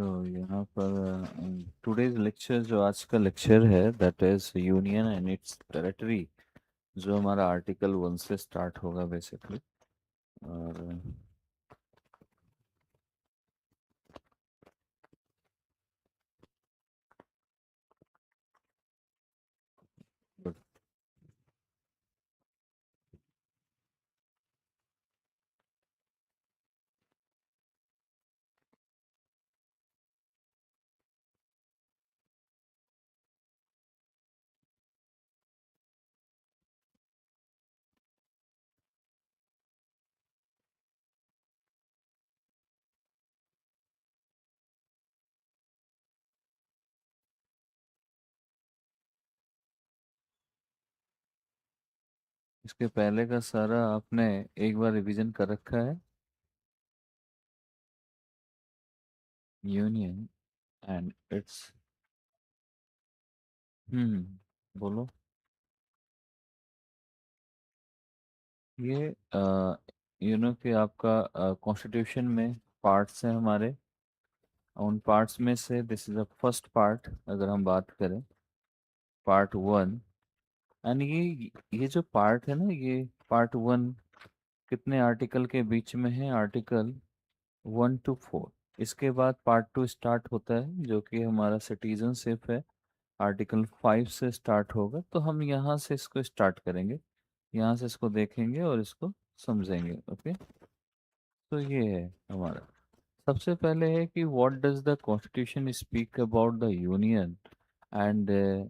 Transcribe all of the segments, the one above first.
तो यहाँ पर टुडेज लेक्चर, जो आज का लेक्चर है, that is union and it's territory, जो हमारा आर्टिकल 1 से स्टार्ट होगा बेसिकली। और इसके पहले का सारा आपने एक बार रिवीजन कर रखा है। यूनियन एंड इट्स बोलो। ये कि आपका कॉन्स्टिट्यूशन में पार्ट्स हैं हमारे। उन पार्ट्स में से this is the first part. अगर हम बात करें पार्ट 1, एंड ये जो पार्ट है ना, ये पार्ट 1 कितने आर्टिकल के बीच में है? Article 1 to 4। इसके बाद पार्ट 2 स्टार्ट होता है, जो कि हमारा सिटीजनशिप है। आर्टिकल 5 से स्टार्ट होगा, तो हम यहाँ से इसको स्टार्ट करेंगे। यहाँ से इसको देखेंगे और इसको समझेंगे। ओके, तो ये है हमारा। सबसे पहले है कि what does the constitution speak about the union and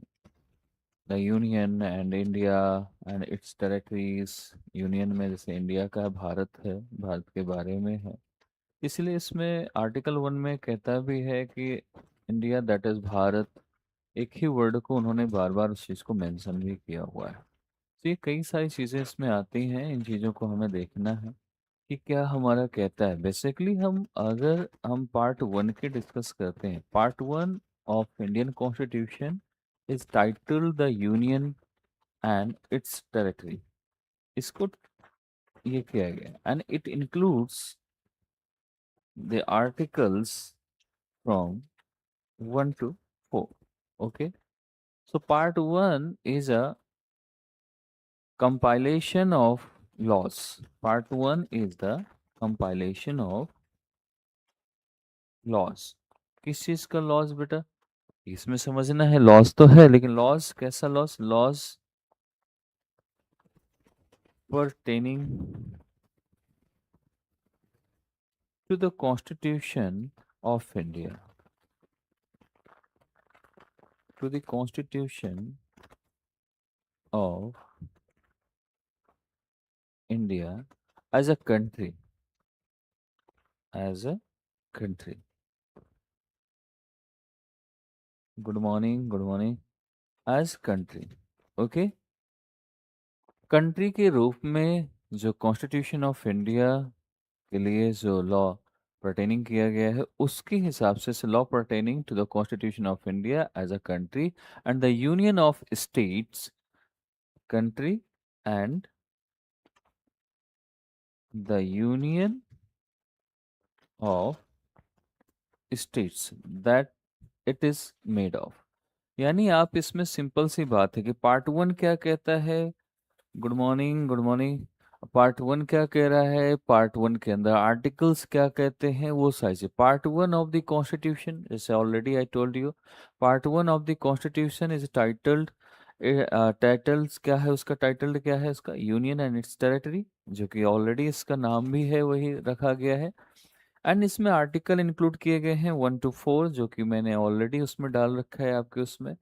union and India and it's territories. Union में जैसे इंडिया का भारत है, भारत के बारे में है। इसलिए इसमें आर्टिकल 1 में कहता भी है कि इंडिया, दैट इज भारत। एक ही वर्ड को उन्होंने बार बार उस चीज़ को मेंशन भी किया हुआ है। तो ये कई सारी चीज़ें इसमें आती हैं, इन चीज़ों को हमें देखना है कि क्या हमारा कहता है। बेसिकली हम अगर हम पार्ट 1 के डिस्कस करते हैं, part 1 of Indian constitution is titled the union and it's territory. इसको ये किया गया, and it includes the articles from 1 to 4. Okay, so part 1 is a compilation of laws. Part 1 is the compilation of laws. किस चीज का loss बेटा? इसमें समझना है, लॉस तो है, लेकिन लॉस कैसा loss? Loss pertaining to the Constitution of India, to the Constitution of India as a country, as a country. Good morning, good morning. As country, okay. Country के रूप में जो कॉन्स्टिट्यूशन ऑफ इंडिया के लिए जो law pertaining किया गया है, उसके हिसाब से law pertaining to the constitution of India as a country and the union of states, country and the union of states that it is made of. यानी आप इसमें सिंपल सी बात है कि पार्ट 1 क्या कहता है। Good morning, good morning. Part 1 क्या कह रहा है? पार्ट 1 के अंदर आर्टिकल्स क्या कहते हैं, वो size. Part 1 of the constitution, जैसे already I told you, part 1 of the constitution is titled, titles क्या है उसका? टाइटल्ड क्या है उसका? यूनियन एंड इट्स टेरिटरी, जो कि ऑलरेडी इसका नाम भी है, वही रखा गया है। एंड इसमें आर्टिकल इंक्लूड किए गए हैं 1 to 4, जो कि मैंने ऑलरेडी उसमें डाल रखा है आपके उसमें।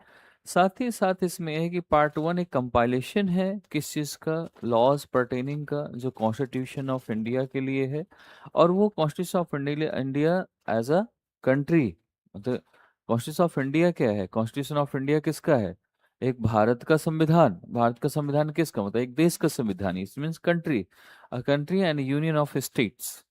साथ ही साथ इसमें यह है कि पार्ट 1 एक कंपाइलेशन है किस चीज़ का? लॉज पर्टेनिंग का, जो कॉन्स्टिट्यूशन ऑफ इंडिया के लिए है। और वो constitution of India, India as a country, मतलब कॉन्स्टिट्यूशन ऑफ इंडिया क्या है? कॉन्स्टिट्यूशन ऑफ इंडिया किसका है? एक भारत का संविधान। भारत का संविधान किसका मतलब? एक देश का संविधान। It means country, a country and union of states.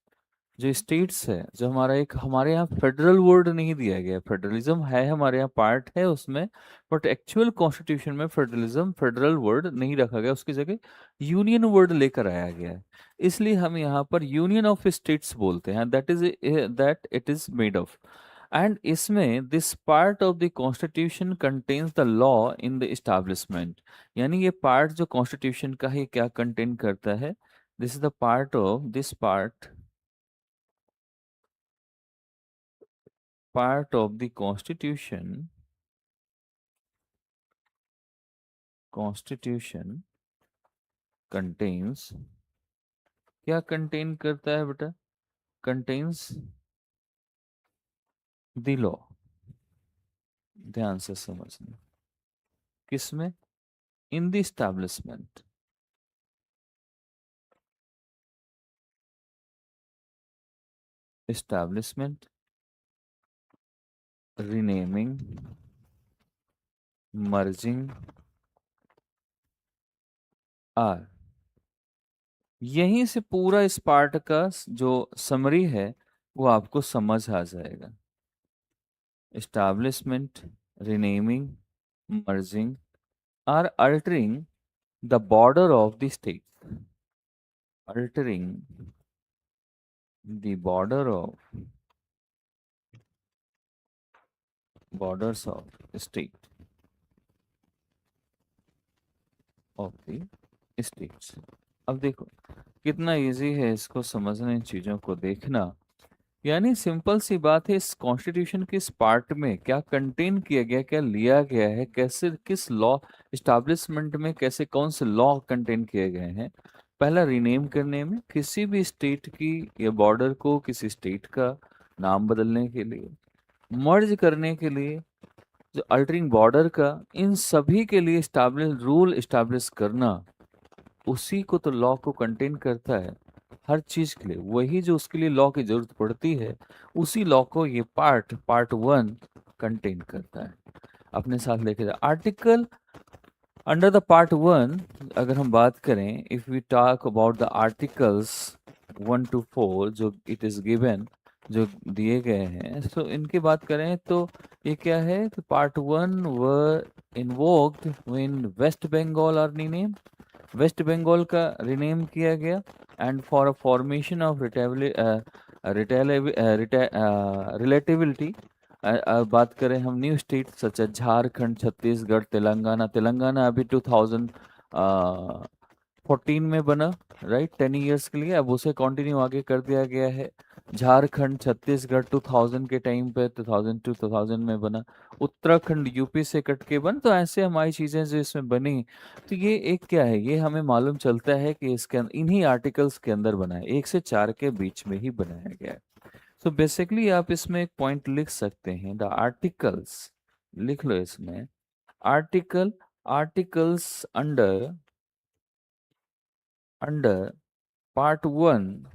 जो स्टेट्स है, जो हमारा एक, हमारे यहाँ फेडरल वर्ड नहीं दिया गया। फेडरलिज्म है हमारे यहाँ, पार्ट है उसमें, बट एक्चुअल कॉन्स्टिट्यूशन में फेडरलिज्म, फेडरल वर्ड नहीं रखा गया, उसकी जगह यूनियन वर्ड लेकर आया गया है। इसलिए हम यहाँ पर यूनियन ऑफ स्टेट्स बोलते हैं, that is, that it is made of. And इसमें this part of the constitution contains the law in the establishment. यानी ये पार्ट जो कॉन्स्टिट्यूशन का है क्या कंटेन करता है, this is the part of this part of the constitution contains, क्या कंटेन करता है बेटा, कंटेन्स द लॉ। ध्यान से समझना, किसमें, इन the establishment, establishment, renaming, merging are। यहीं से पूरा इस पार्ट का जो समरी है वो आपको समझ आ जाएगा। establishment, renaming, merging are altering the border of the state, altering the borders of state of the states। अब देखो कितना इजी है इसको समझना, इन चीजों को देखना। यानी सिंपल सी बात है, इस कॉन्स्टिट्यूशन के इस पार्ट में क्या कंटेन किया गया, क्या लिया गया है, कैसे किस लॉ इस्टेब्लिशमेंट में कैसे कौन से लॉ कंटेन किए गए हैं। पहला, रीनेम करने में, किसी भी स्टेट की या बॉर्डर को किसी स्टेट का नाम बदलने के लिए, मर्ज करने के लिए, जो अल्टरिंग बॉर्डर का, इन सभी के लिए स्टैब्लिश रूल इस्टेब्लिश करना, उसी को तो लॉ को कंटेन करता है। हर चीज के लिए वही जो उसके लिए लॉ की जरूरत पड़ती है, उसी लॉ को ये पार्ट वन कंटेन करता है। अपने साथ लेके जाए article under the part one. अगर हम बात करें, if we talk about the articles 1 to 4 जो इट इज गिवन, जो दिए गए हैं, सो इनकी बात करें तो ये क्या है कि part one were invoked when West Bengal are rename, West Bengal का रिनेम किया गया, and for a formation of relativity. बात करें हम new state such as Jharkhand, Chhattisgarh, Telangana. Telangana अभी 2014 में बना, राइट, 10 इयर्स के लिए, अब उसे कंटिन्यू आगे कर दिया गया है। झारखंड, छत्तीसगढ़ 2000 के टाइम पे 2002-2000 में बना। उत्तराखंड यूपी से कट के बन, तो ऐसे हमारी चीजें जो इसमें बनी, तो ये एक क्या है, ये हमें मालूम चलता है कि इसके अंदर इन्हीं आर्टिकल्स के अंदर बना है, 1 से 4 के बीच में ही बनाया गया है। सो बेसिकली आप इसमें एक पॉइंट लिख सकते हैं, द आर्टिकल्स, लिख लो इसमें, article, articles under part one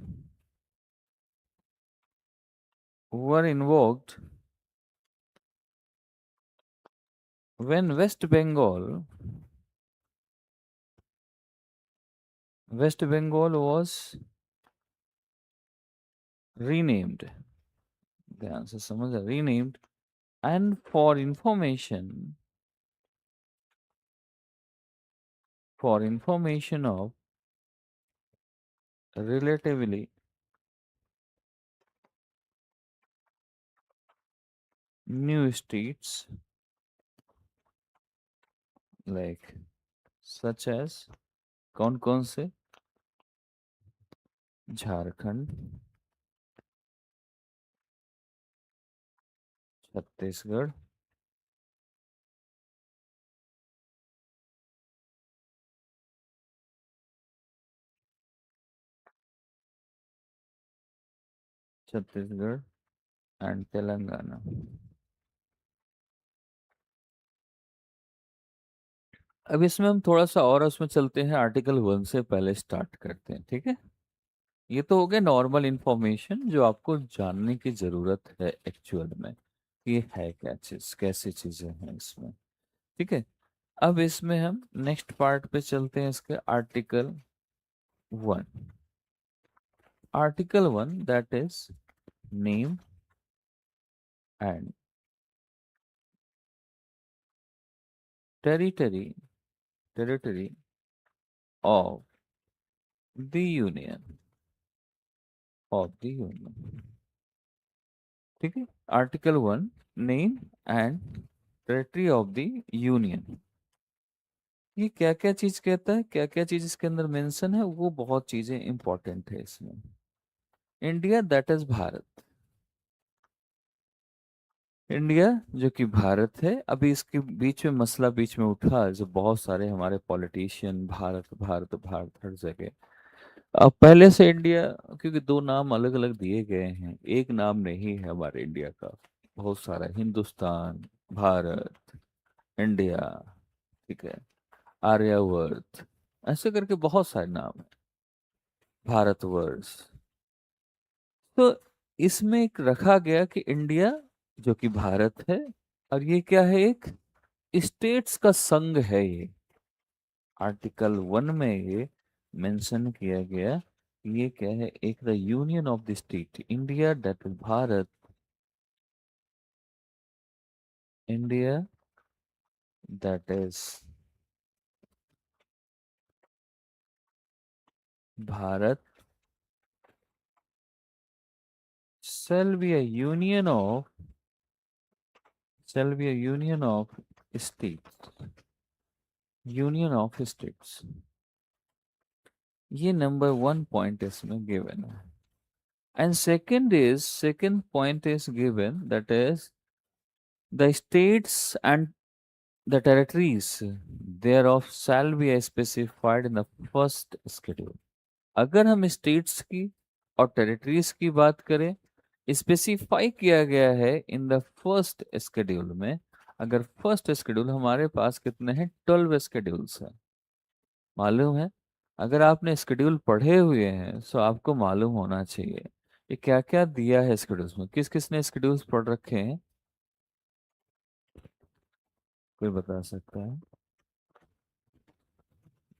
were invoked when West Bengal was renamed। ध्यान से समझ, renamed, and for information of relatively new states like such as, कौन कौन से, झारखंड, छत्तीसगढ़, छत्तीसगढ़ एंड तेलंगाना। अब इसमें हम थोड़ा सा और उसमें चलते हैं, आर्टिकल 1 से पहले स्टार्ट करते हैं, ठीक है। ये तो हो गया नॉर्मल इंफॉर्मेशन जो आपको जानने की जरूरत है एक्चुअल में, ये है क्या चीज, कैसी चीजें हैं इसमें, ठीक है। अब इसमें हम नेक्स्ट पार्ट पे चलते हैं, इसके article 1। Article 1 that is name and territory of the union, of the union, ठीक है। Article 1, name and territory of the union. ये क्या क्या चीज कहता है, क्या क्या चीज इसके अंदर मेंशन है, वो बहुत चीजें इंपॉर्टेंट है इसमें। India that is Bharat. India जो कि भारत है, अभी इसके बीच में मसला बीच में उठा, जो बहुत सारे हमारे पॉलिटिशियन भारत भारत भारत हर जगह। अब पहले से इंडिया, क्योंकि दो नाम अलग अलग दिए गए हैं, एक नाम नहीं है हमारे इंडिया का। बहुत सारा हिंदुस्तान, भारत, इंडिया, ठीक है, आर्यावर्त, ऐसे करके बहुत सारे नाम है, भारतवर्ष। तो इसमें एक रखा गया कि इंडिया जो कि भारत है, और ये क्या है, एक स्टेट्स का संघ है ये। आर्टिकल 1 में ये मेंशन किया गया कि ये क्या है, एक the union of the state India that is Bharat. India that is Bharat shall be a union of shall be a union of states, union of states. ये नंबर 1 पॉइंट इसमें गिवन है। And second point is given, that is the states and the territories thereof shall be specified in the first schedule। अगर हम states की और territories की बात करें, स्पेसिफाई किया गया है इन द फर्स्ट स्केड्यूल में। अगर फर्स्ट स्केड्यूल, हमारे पास कितने हैं, 12 स्केड्यूल्स हैं, मालूम है। अगर आपने स्केड्यूल पढ़े हुए हैं तो आपको मालूम होना चाहिए ये क्या क्या दिया है स्केड्यूल्स में। किस किस ने स्केड्यूल्स पढ़ रखे हैं, कोई बता सकता है?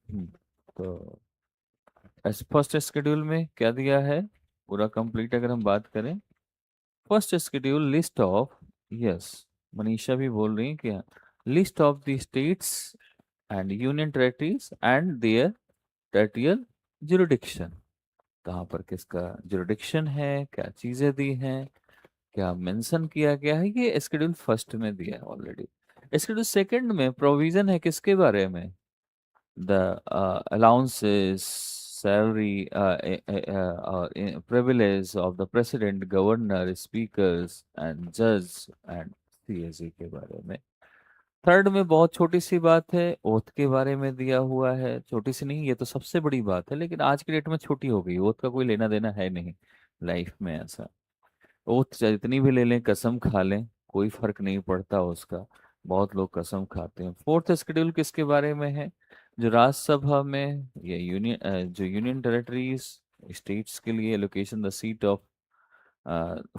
हम्म, तो फर्स्ट शेड्यूल में क्या दिया है, पूरा कंप्लीट अगर हम बात करें, first schedule list of, yes, Manisha भी बोल रही है क्या, list of the states and union territories and their territorial jurisdiction. कहाँ पर किसका जुरिडिक्शन है, क्या चीजें दी हैं, क्या मेंशन किया गया है, ये शेड्यूल फर्स्ट में दिया है ऑलरेडी। शेड्यूल सेकंड में प्रोविजन है किसके बारे में, the allowances, salary, privilege of the president, governor, speakers and judge and CAC के बारे में। थर्ड में बहुत छोटी सी बात है, ओथ के बारे में दिया हुआ है। छोटी सी नहीं, ये तो सबसे बड़ी बात है, लेकिन आज के डेट में छोटी हो गई, ओथ का कोई लेना देना है नहीं लाइफ में ऐसा। ओथ जितनी भी ले लें, कसम खा लें, कोई फर्क नहीं पड़ता उसका। बहुत लोग कसम खाते हैं। फोर्थ शेड्यूल किसके बारे में है, जो राज्यसभा में या यूनियन, जो यूनियन टेरिटरीज स्टेट्स के लिए location the seat of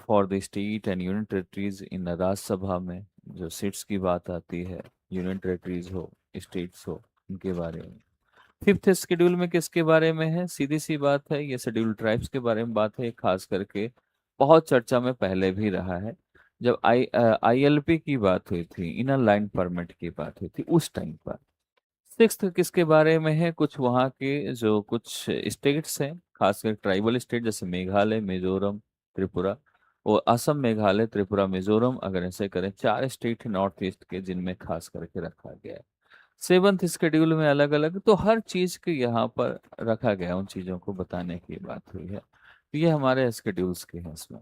for the state and union territories in Rajya Sabha में जो सीट्स की बात आती है, यूनियन टेरिटरीज हो, स्टेट्स हो, उनके बारे में। फिफ्थ शेड्यूल में किसके बारे में है, सीधी सी बात है, ये शेड्यूल ट्राइब्स के बारे में बात है। खास करके बहुत चर्चा में पहले भी रहा है, जब ILP की बात हुई थी, इनर लाइन परमिट की बात हुई थी, उस टाइम पर। सिक्स्थ किसके बारे में है, कुछ वहाँ के जो कुछ स्टेट्स हैं, खासकर ट्राइबल स्टेट, जैसे मेघालय, मिजोरम, त्रिपुरा, और असम, मेघालय, त्रिपुरा, मिजोरम, अगर ऐसे करें, चार स्टेट नॉर्थ ईस्ट के जिनमें खास करके रखा गया है। सेवंथ शेड्यूल में अलग अलग, तो हर चीज के यहाँ पर रखा गया, उन चीजों को बताने की बात हुई है। तो ये हमारे शेड्यूल्स के हैं इसमें।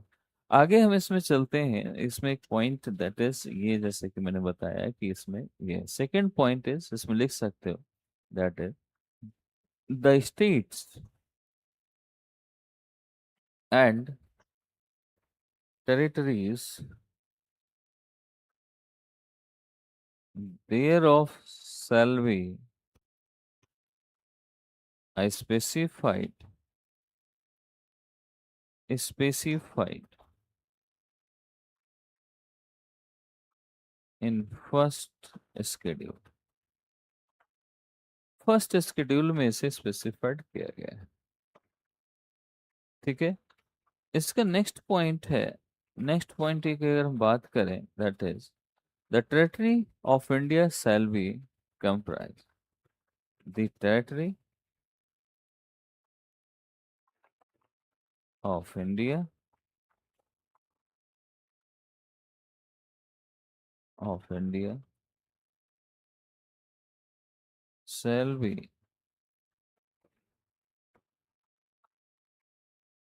आगे हम इसमें चलते हैं, इसमें एक पॉइंट दैट इज ये, जैसे कि मैंने बताया कि इसमें ये सेकंड पॉइंट इज, इसमें लिख सकते हो, that is the states and territories there of shall be specified in first schedule। First schedule में इसे स्पेसिफाइड किया गया है, ठीक है। इसका नेक्स्ट पॉइंट है, नेक्स्ट पॉइंट की अगर हम बात करें, that is the territory of India shall be comprise, the territory of India of India shall be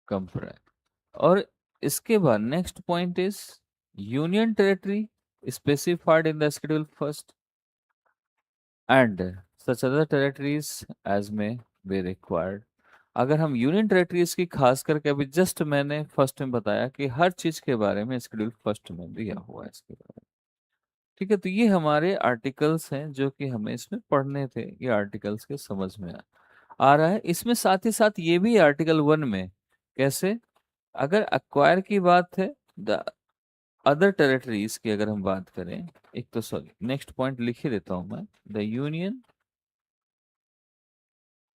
comprised। और इसके बाद next point is union territory specified in the schedule first and such other territories as may be required। अगर हम union territories की खास करके अभी just मैंने फर्स्ट में बताया कि हर चीज के बारे में शेड्यूल फर्स्ट में दिया हुआ है इसके बारे में। ठीक है, तो ये हमारे आर्टिकल्स हैं जो कि हमें इसमें पढ़ने थे, ये आर्टिकल्स के समझ में आ रहा है। इसमें साथ ही साथ ये भी आर्टिकल 1 में कैसे, अगर अक्वायर की बात है, द अदर टेरिटरीज की अगर हम बात करें, एक तो सॉरी नेक्स्ट पॉइंट लिख ही देता हूं मैं, the union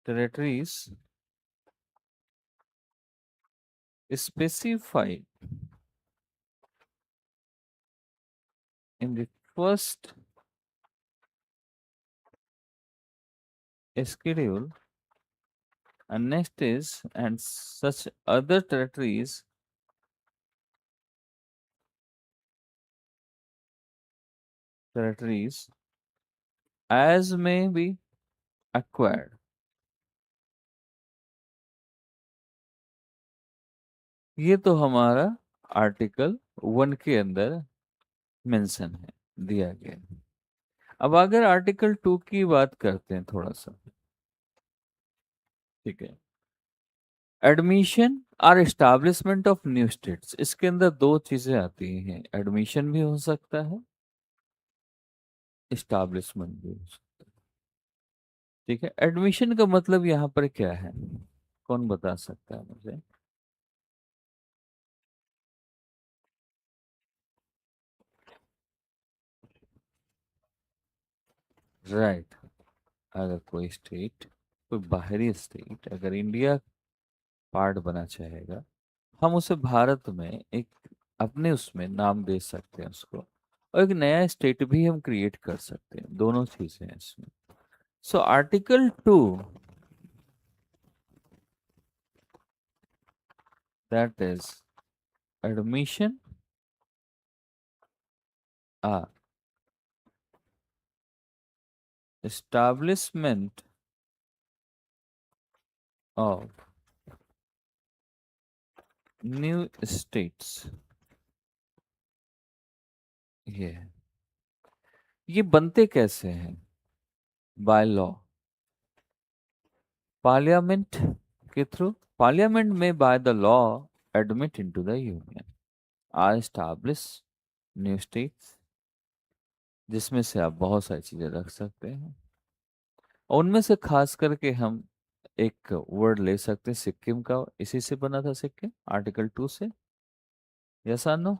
territories specified in the first schedule, and next is and such other territories as may be acquired। ये तो हमारा आर्टिकल 1 के अंदर मेंशन है, दिया गया है। अब अगर आर्टिकल 2 की बात करते हैं थोड़ा सा, ठीक है, एडमिशन और एस्टैब्लिशमेंट ऑफ न्यू स्टेट्स, इसके अंदर दो चीजें आती हैं, एडमिशन भी हो सकता है, एस्टैब्लिशमेंट भी हो सकता है। ठीक है, एडमिशन का मतलब यहाँ पर क्या है, कौन बता सकता है मुझे? राइट, अगर कोई स्टेट, कोई बाहरी स्टेट अगर इंडिया पार्ट बना चाहेगा, हम उसे भारत में एक अपने उसमें नाम दे सकते हैं उसको, और एक नया स्टेट भी हम क्रिएट कर सकते हैं, दोनों चीजें हैं इसमें। So article 2, that is admission establishment of new states, ये है। ये बनते कैसे हैं? बाय लॉ, पार्लियामेंट के थ्रू। पार्लियामेंट में by the law admit into the union or establish new states, जिसमें से आप बहुत सारी चीजें रख सकते हैं, और उनमें से खास करके हम एक वर्ड ले सकते हैं सिक्किम का, इसी से बना था सिक्किम आर्टिकल 2 से। यस आर नो,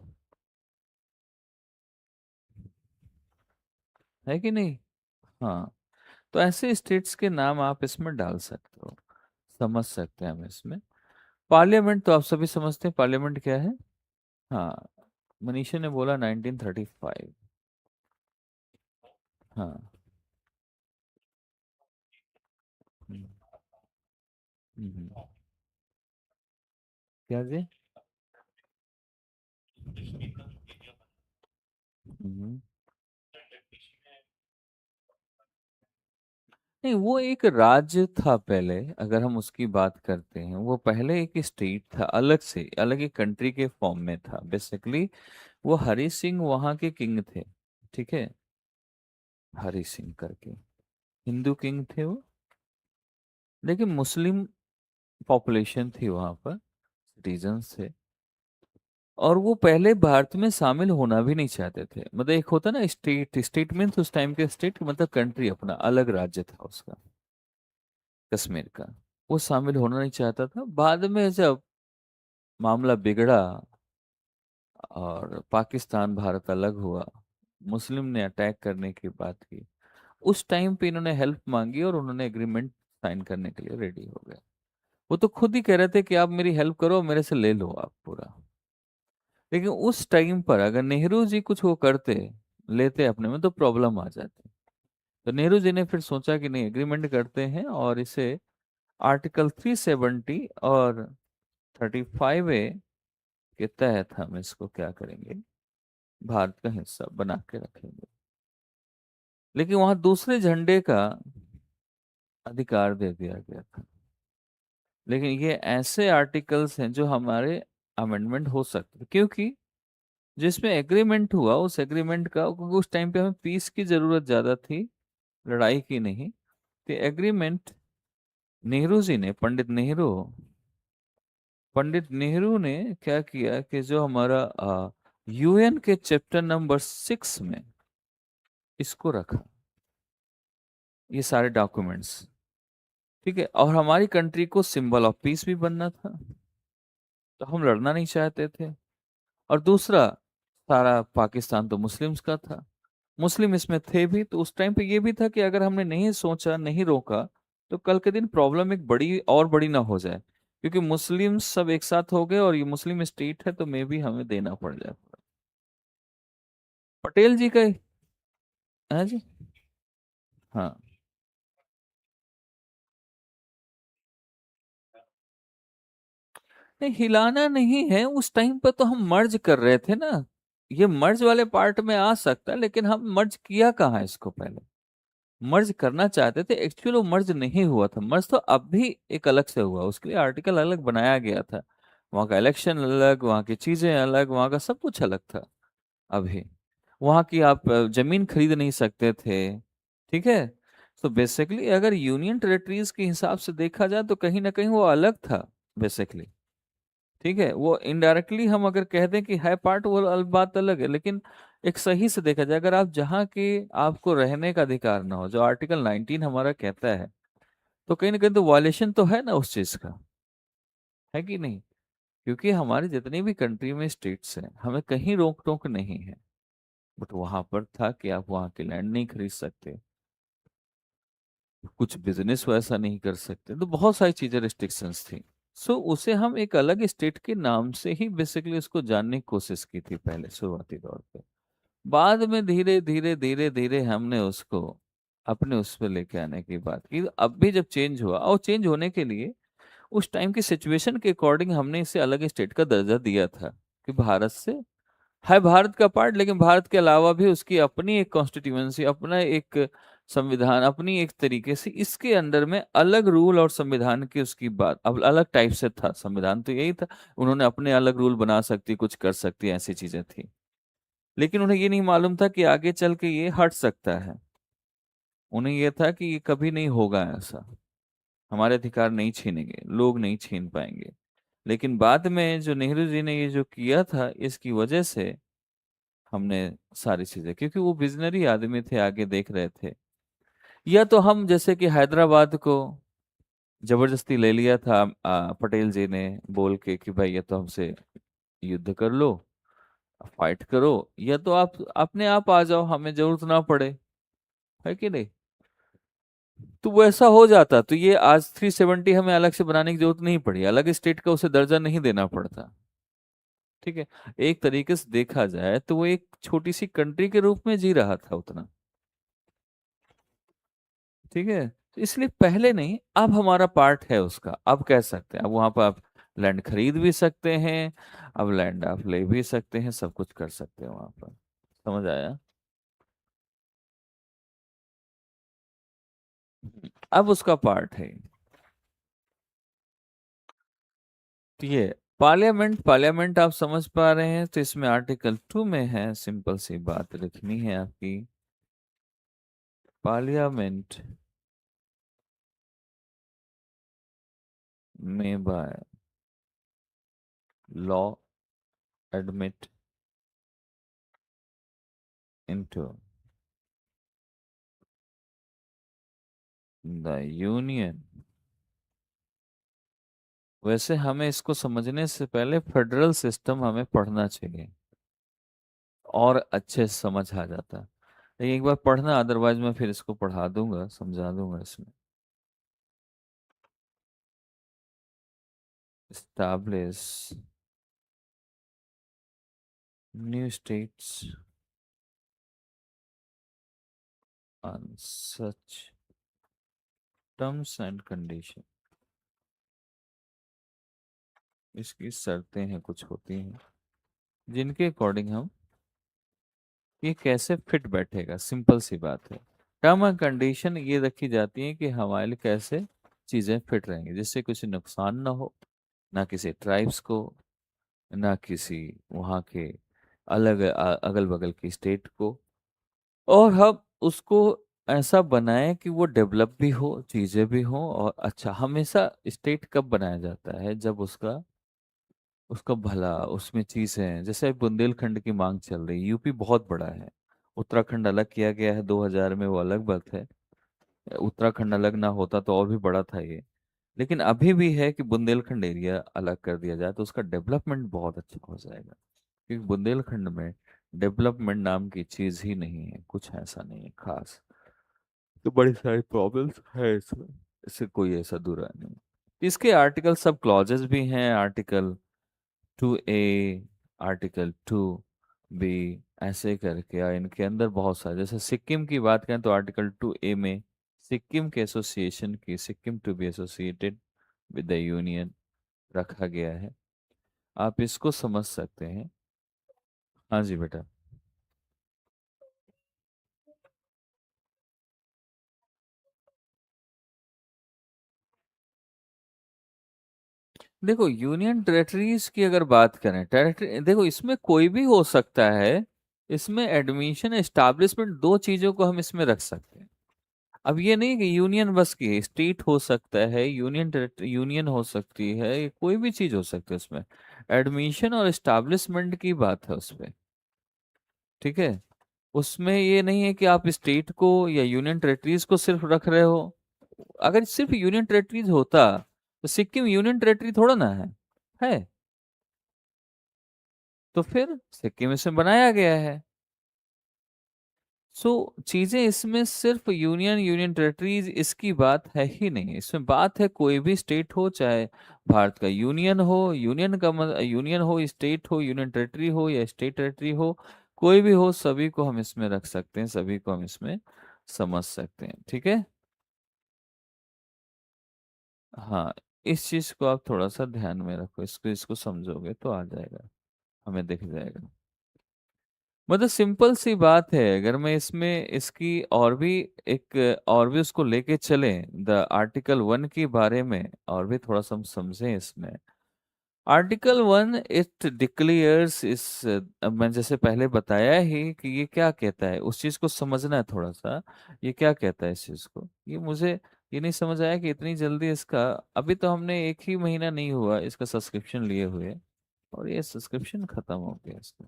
है कि नहीं? हाँ, तो ऐसे स्टेट्स के नाम आप इसमें डाल सकते हो, समझ सकते हैं हम इसमें। पार्लियामेंट तो आप सभी समझते हैं पार्लियामेंट क्या है। हाँ, मनीषा ने बोला 1935। हाँ। हम्म, हम्म, क्या जी? हम्म। नहीं, वो एक राज्य था पहले, अगर हम उसकी बात करते हैं, वो पहले एक स्टेट था, अलग से अलग एक कंट्री के फॉर्म में था बेसिकली। वो हरि सिंह वहां के किंग थे, ठीक है, हरि सिंह करके हिंदू किंग थे वो, लेकिन मुस्लिम पॉपुलेशन थी वहां पर, सिटीजन्स थे। और वो पहले भारत में शामिल होना भी नहीं चाहते थे, मतलब एक होता ना स्टेट, स्टेट मीन्स उस टाइम के स्टेट मतलब कंट्री, अपना अलग राज्य था उसका, कश्मीर का। वो शामिल होना नहीं चाहता था। बाद में जब मामला बिगड़ा और पाकिस्तान भारत अलग हुआ, मुस्लिम ने अटैक करने की बात की, उस टाइम पे इन्होंने हेल्प मांगी और उन्होंने एग्रीमेंट साइन करने के लिए रेडी हो गए। वो तो खुद ही कह रहे थे कि आप मेरी हेल्प करो, मेरे से ले लो आप पूरा। लेकिन उस टाइम पर अगर नेहरू जी कुछ वो करते, लेते अपने में, तो प्रॉब्लम आ जाती। तो नेहरू जी ने फिर सोचा कि नहीं, एग्रीमेंट करते हैं, और इसे आर्टिकल 370 और 35A के तहत हम इसको क्या करेंगे, भारत का हिस्सा बना के रखेंगे। लेकिन वहां दूसरे झंडे का अधिकार दे दिया गया था। लेकिन ये ऐसे आर्टिकल्स हैं जो हमारे अमेंडमेंट हो सकते हैं, क्योंकि जिसमें एग्रीमेंट हुआ उस एग्रीमेंट का, क्योंकि उस टाइम पे हमें पीस की जरूरत ज्यादा थी, लड़ाई की नहीं। तो एग्रीमेंट नेहरू जी ने, पंडित नेहरू ने क्या किया कि जो हमारा यूएन के चैप्टर नंबर 6 में इसको रखा, ये सारे डॉक्यूमेंट्स। ठीक है, और हमारी कंट्री को सिंबल ऑफ पीस भी बनना था, तो हम लड़ना नहीं चाहते थे। और दूसरा, सारा पाकिस्तान तो मुस्लिम्स का था, मुस्लिम इसमें थे भी, तो उस टाइम पे ये भी था कि अगर हमने नहीं सोचा, नहीं रोका, तो कल के दिन प्रॉब्लम एक बड़ी और बड़ी ना हो जाए, क्योंकि मुस्लिम सब एक साथ हो गए और ये मुस्लिम स्टेट है, तो मे भी हमें देना पड़ जाए। पटेल जी का है जी। हाँ, नहीं हिलाना नहीं है, उस टाइम पर तो हम मर्ज कर रहे थे ना। ये मर्ज वाले पार्ट में आ सकता है, लेकिन हम मर्ज किया कहाँ इसको पहले। मर्ज करना चाहते थे, एक्चुअली वो मर्ज नहीं हुआ था। मर्ज तो अब भी एक अलग से हुआ, उसके लिए आर्टिकल अलग बनाया गया था। वहां का इलेक्शन अलग, वहां की चीजें अलग, वहां का सब कुछ अलग था। अभी वहां की आप जमीन खरीद नहीं सकते थे। ठीक है, तो बेसिकली अगर यूनियन टेरिटरीज के हिसाब से देखा जाए तो कहीं ना कहीं वो अलग था बेसिकली। ठीक है, वो इनडायरेक्टली हम अगर कह दें कि है पार्ट, वो बात अलग है, लेकिन एक सही से देखा जाए, अगर आप जहाँ के आपको रहने का अधिकार ना हो, जो आर्टिकल 19 हमारा कहता है, तो कहीं ना कहीं तो वायलेशन तो है ना उस चीज का, है कि नहीं। क्योंकि हमारे जितनी भी कंट्री में स्टेट्स हैं, हमें कहीं रोक टोक नहीं है, बट वहां पर था कि आप वहां की लैंड नहीं खरीद सकते, कुछ बिजनेस वैसा नहीं कर सकते, तो बहुत सारी चीजें रिस्ट्रिक्शंस थी। सो उसे हम एक अलग स्टेट के नाम से ही बेसिकली उसको जानने की कोशिश की थी पहले शुरुआती दौर पे। बाद में धीरे धीरे धीरे धीरे हमने उसको अपने उस पर लेके आने की बात की। अब भी जब चेंज हुआ, और चेंज होने के लिए उस टाइम की सिचुएशन के अकॉर्डिंग हमने इसे अलग स्टेट का दर्जा दिया था, कि भारत से है, भारत का पार्ट, लेकिन भारत के अलावा भी उसकी अपनी एक कॉन्स्टिट्यूएंसी, अपना एक संविधान, अपनी एक तरीके से इसके अंडर में अलग रूल और संविधान की उसकी बात अब अलग टाइप से था। संविधान तो यही था, उन्होंने अपने अलग रूल बना सकती, कुछ कर सकती, ऐसी चीजें थी। लेकिन उन्हें ये नहीं मालूम था कि आगे चल के ये हट सकता है। उन्हें ये था कि ये कभी नहीं होगा ऐसा, हमारे अधिकार नहीं छीनेंगे, लोग नहीं छीन पाएंगे। लेकिन बाद में जो नेहरू जी ने ये जो किया था, इसकी वजह से हमने सारी चीजें, क्योंकि वो विजनरी आदमी थे, आगे देख रहे थे। या तो हम जैसे कि हैदराबाद को जबरदस्ती ले लिया था पटेल जी ने बोल के कि भाई ये तो हमसे युद्ध कर लो, फाइट करो, या तो आप अपने आप आ जाओ, हमें जरूरत ना पड़े, है कि नहीं। तो वो ऐसा हो जाता, तो ये आज 370 हमें अलग से बनाने की जरूरत नहीं पड़ी, अलग स्टेट का उसे दर्जा नहीं देना पड़ता। ठीक है, एक तरीके से देखा जाए तो वो एक छोटी सी कंट्री के रूप में जी रहा था उतना। ठीक है, तो इसलिए पहले नहीं, अब हमारा पार्ट है उसका, अब कह सकते हैं, अब वहां पर आप लैंड खरीद भी सकते हैं, अब लैंड आप ले भी सकते हैं, सब कुछ कर सकते हैं वहां पर। समझ आया। अब उसका पार्ट है। तो ये पार्लियामेंट, पार्लियामेंट आप समझ पा रहे हैं, तो इसमें आर्टिकल 2 में है, सिंपल सी बात लिखनी है आपकी। पार्लियामेंट में by law admit into the union. वैसे हमें इसको समझने से पहले फेडरल सिस्टम हमें पढ़ना चाहिए, और अच्छे से समझ आ जाता है। लेकिन एक बार पढ़ना, अदरवाइज मैं फिर इसको पढ़ा दूंगा, समझा दूंगा इसमें। Establish new states on such terms and condition. इसकी शर्तें हैं, कुछ होती हैं जिनके अकॉर्डिंग हम ये कैसे फिट बैठेगा, सिंपल सी बात है। टर्म एंड कंडीशन ये रखी जाती है कि हमारे लिए कैसे चीजें फिट रहेंगी, जिससे कुछ नुकसान ना हो, ना किसी ट्राइब्स को, ना किसी वहाँ के अगल बगल की स्टेट को, और हम उसको ऐसा बनाएं कि वो डेवलप भी हो, चीजें भी हो। और अच्छा, हमेशा स्टेट कब बनाया जाता है, जब उसका उसका भला उसमें चीजें, जैसे बुंदेलखंड की मांग चल रही है। यूपी बहुत बड़ा है, उत्तराखंड अलग किया गया है 2000 में, वो अलग बात है। उत्तराखंड अलग ना होता तो और भी बड़ा था ये। लेकिन अभी भी है कि बुंदेलखंड एरिया अलग कर दिया जाए तो उसका डेवलपमेंट बहुत अच्छा हो जाएगा। क्योंकि बुंदेलखंड में डेवलपमेंट नाम की चीज ही नहीं है, कुछ ऐसा नहीं है खास। तो बड़ी सारी प्रॉब्लम्स है इसमें, इससे कोई ऐसा दूर नहीं। इसके आर्टिकल सब क्लॉजेस भी हैं, आर्टिकल 2A, आर्टिकल 2B, ऐसे करके इनके अंदर बहुत सारे। जैसे सिक्किम की बात करें तो आर्टिकल 2A में सिक्किम के एसोसिएशन की, Sikkim to be associated with the union रखा गया है। आप इसको समझ सकते हैं। हाँ जी बेटा। देखो यूनियन टेरिटरीज की अगर बात करें, टेरिटरी देखो इसमें कोई भी हो सकता है। इसमें एडमिशन एस्टैब्लिशमेंट दो चीजों को हम इसमें रख सकते हैं। अब ये नहीं कि यूनियन बस की स्टेट हो सकता है, यूनियन टेरिटरी यूनियन हो सकती है, ये कोई भी चीज हो सकती है उसमें। एडमिशन और एस्टैब्लिशमेंट की बात है उसमें। ठीक है। उसमें ये नहीं है कि आप स्टेट को या यूनियन टेरिटरीज को सिर्फ रख रहे हो। अगर सिर्फ यूनियन टेरिटरीज होता तो सिक्किम यूनियन टेरिटरी थोड़ा ना है। तो फिर सिक्किम इसमें बनाया गया है। सो चीजें इसमें सिर्फ यूनियन यूनियन टेरिटरीज इसकी बात है ही नहीं, इसमें बात है कोई भी स्टेट हो, चाहे भारत का यूनियन हो, यूनियन हो, स्टेट हो, यूनियन टेरिटरी हो या स्टेट टेरिटरी हो, कोई भी हो, सभी को हम इसमें रख सकते हैं, सभी को हम इसमें समझ सकते हैं। ठीक है। हाँ, इस चीज को आप थोड़ा सा ध्यान में रखो, इसको इसको समझोगे तो आ जाएगा, हमें दिख जाएगा। मतलब सिंपल सी बात है, अगर मैं इसमें इसकी और भी एक और भी उसको लेके चलें द आर्टिकल 1 के बारे में, और भी थोड़ा सा हम समझें इसमें। आर्टिकल 1 इट डिक्लेयर्स इस, मैं जैसे पहले बताया ही कि ये क्या कहता है, उस चीज को समझना है थोड़ा सा। ये क्या कहता है इस चीज को, ये मुझे ये नहीं समझ आया कि इतनी जल्दी इसका, अभी तो हमने एक ही महीना नहीं हुआ इसका सब्सक्रिप्शन लिए हुए, और ये सब्सक्रिप्शन खत्म हो गया इसका,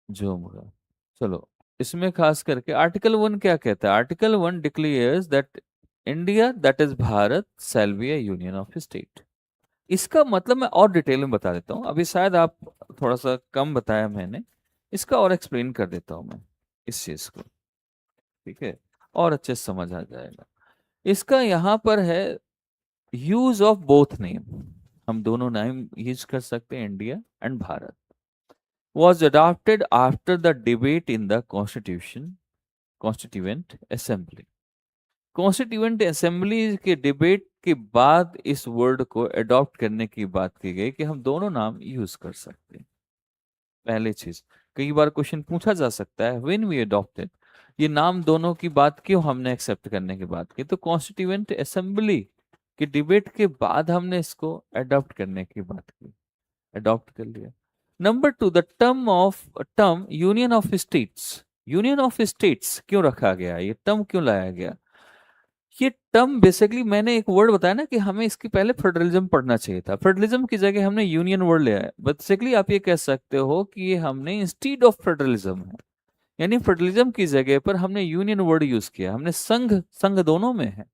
जो होगा। चलो, इसमें खास करके आर्टिकल 1 क्या कहता है। Article 1 declares that India, that is Bharat, shall be A union of state. इसका मतलब मैं और डिटेल में बता देता हूँ, अभी शायद आप थोड़ा सा कम बताया मैंने, इसका और एक्सप्लेन कर देता हूँ मैं इस चीज को। ठीक है, और अच्छे से समझ आ जाएगा। इसका यहाँ पर है यूज ऑफ बोथ नेम, हम दोनों नाम यूज कर सकते हैं, India and Bharat. Was adopted after the debate in the Constituent Assembly। Constituent assembly के डिबेट के बाद इस वर्ड को अडॉप्ट करने की बात की गई कि हम दोनों नाम यूज कर सकते हैं। पहली चीज, कई बार क्वेश्चन पूछा जा सकता है व्हेन वी अडॉप्टेड, ये नाम दोनों की बात क्यों हमने एक्सेप्ट करने की बात की, तो कॉन्स्टिट्यूएंट असेंबली के डिबेट के बाद हमने इसको अडॉप्ट करने की बात की, अडॉप्ट कर लिया। Number 2, the term union of states. Union of states क्यों रखा गया, ये टर्म क्यों लाया गया। ये टर्म बेसिकली मैंने एक वर्ड बताया ना कि हमें इसकी पहले फेडरलिज्म पढ़ना चाहिए था, फेडरलिज्म की जगह हमने यूनियन वर्ड लिया है। बेसिकली आप ये कह सकते हो कि ये हमने इंस्टीड ऑफ फेडरलिज्म है, यानी फेडरलिज्म की जगह पर हमने यूनियन वर्ड यूज किया, हमने संघ, संघ दोनों में है।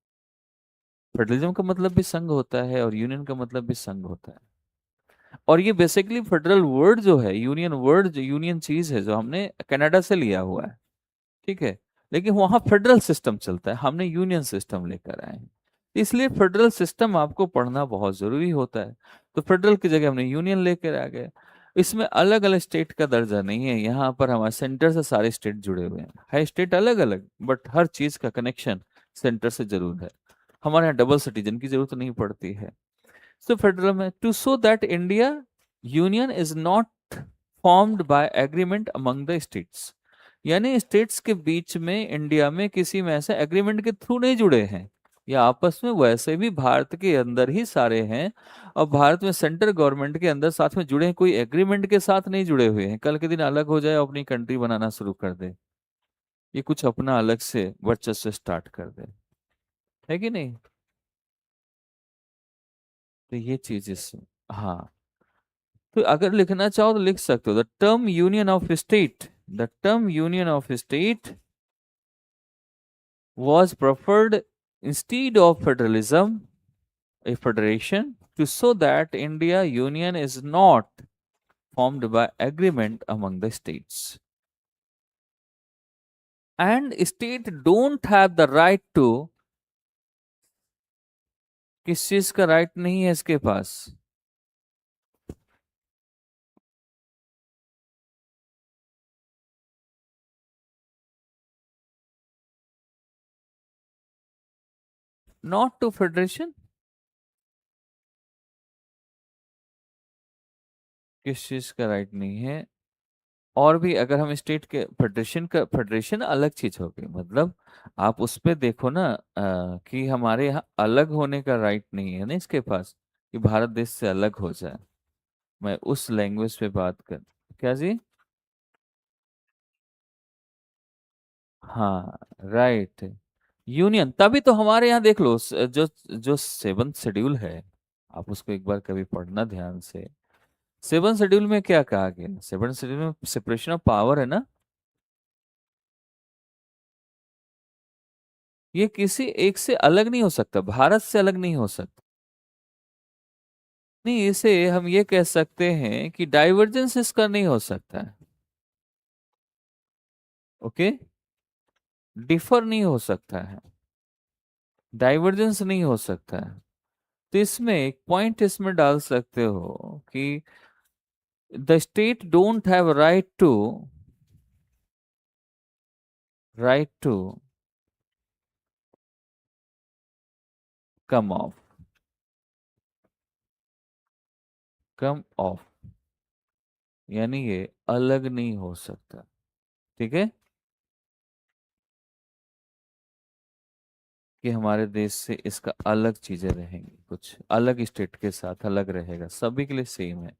फेडरलिज्म का मतलब भी संघ होता है और यूनियन का मतलब भी संघ होता है। और ये बेसिकली फेडरल वर्ड जो है, यूनियन वर्ड जो यूनियन चीज है, जो हमने कनाडा से लिया हुआ है। ठीक है। लेकिन वहां फेडरल सिस्टम चलता है, हमने यूनियन सिस्टम लेकर आए हैं। इसलिए फेडरल सिस्टम आपको पढ़ना बहुत जरूरी होता है। तो फेडरल की जगह हमने यूनियन लेकर आ गए। इसमें अलग अलग स्टेट का दर्जा नहीं है, यहाँ पर हमारे सेंटर से सारे स्टेट जुड़े हुए हैं, है स्टेट अलग अलग बट हर चीज का कनेक्शन सेंटर से जरूर है। हमारे यहाँ डबल सिटीजन की जरूरत नहीं पड़ती है। सो फेडरल में to so that India union is not formed by agreement among the states. यानी स्टेट्स के बीच में इंडिया में किसी में ऐसे एग्रीमेंट के थ्रू नहीं जुड़े हैं, या आपस में वैसे भी भारत के अंदर ही सारे हैं, और भारत में सेंट्रल गवर्नमेंट के अंदर साथ में जुड़े हैं, कोई एग्रीमेंट के साथ नहीं जुड़े हुए हैं। कल के दिन अलग हो जाए और अपनी कंट्री बनाना शुरू कर दे, ये कुछ अपना अलग से वर्चस्व स्टार्ट कर दे, है कि नहीं? तो ये चीज इस, हाँ, तो अगर लिखना चाहो तो लिख सकते हो, the term union of state, the term union of state was preferred instead of federalism, a federation, to show that India Union is not formed by agreement among the states. And state don't have the right to, किस चीज का right नहीं है इसके पास? Not to federation, किस चीज का right नहीं है? और भी अगर हम स्टेट के फेडरेशन का, फेडरेशन अलग चीज होगी, मतलब आप उस पे देखो ना, कि हमारे यहाँ अलग होने का राइट नहीं है ना इसके पास, कि भारत देश से अलग हो जाए। मैं उस लैंग्वेज पे बात कर, क्या जी? हाँ, राइट, यूनियन। तभी तो हमारे यहाँ देख लो, जो जो सेवन्थ शेड्यूल है, आप उसको एक बार कभी पढ़ना ध्यान से। सेवन शेड्यूल में क्या कहा गया? सेवन शेड्यूल में सेपरेशन ऑफ पावर है ना, ये किसी एक से अलग नहीं हो सकता, भारत से अलग नहीं हो सकता। नहीं, इसे हम ये कह सकते हैं कि डाइवर्जेंस इसका नहीं हो सकता है। ओके, डिफर नहीं हो सकता है, डाइवर्जेंस नहीं हो सकता है। तो इसमें एक पॉइंट इसमें डाल सकते हो कि the state don't have right to come off, come off, यानी ये अलग नहीं हो सकता। ठीक है, कि हमारे देश से इसका अलग चीजें रहेंगी, कुछ अलग स्टेट के साथ अलग रहेगा, सभी के लिए सेम है।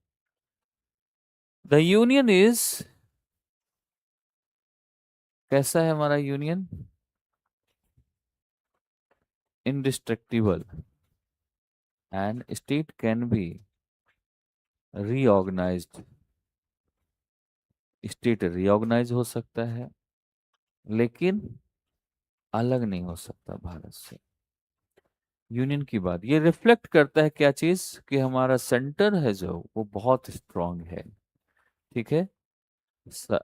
द यूनियन इज, कैसा है हमारा union? indestructible, and state can be reorganized, state reorganize हो सकता है, लेकिन अलग नहीं हो सकता भारत से। यूनियन की बात ये रिफ्लेक्ट करता है क्या चीज, कि हमारा सेंटर है जो वो बहुत स्ट्रांग है। ठीक है, सा,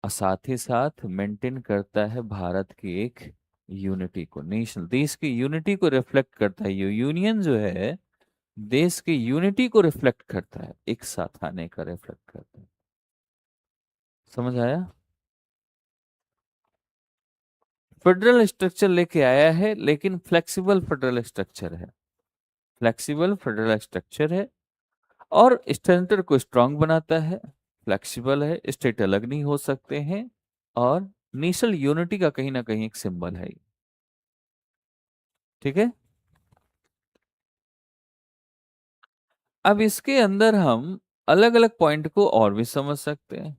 साथ ही साथ मेंटेन करता है भारत की एक यूनिटी को, नेशनल देश की यूनिटी को रिफ्लेक्ट करता है। ये यूनियन जो है देश की यूनिटी को रिफ्लेक्ट करता है, एक साथ आने का रिफ्लेक्ट करता है। समझ आया? फेडरल स्ट्रक्चर लेके आया है, लेकिन फ्लेक्सिबल फेडरल स्ट्रक्चर है, फ्लेक्सिबल फेडरल स्ट्रक्चर है, और सेंटर को स्ट्रांग बनाता है, फ्लेक्सिबल है, स्टेट अलग नहीं हो सकते हैं, और नेशनल यूनिटी का कहीं ना कहीं एक सिंबल है ये। ठीक है, अब इसके अंदर हम अलग अलग पॉइंट को और भी समझ सकते हैं।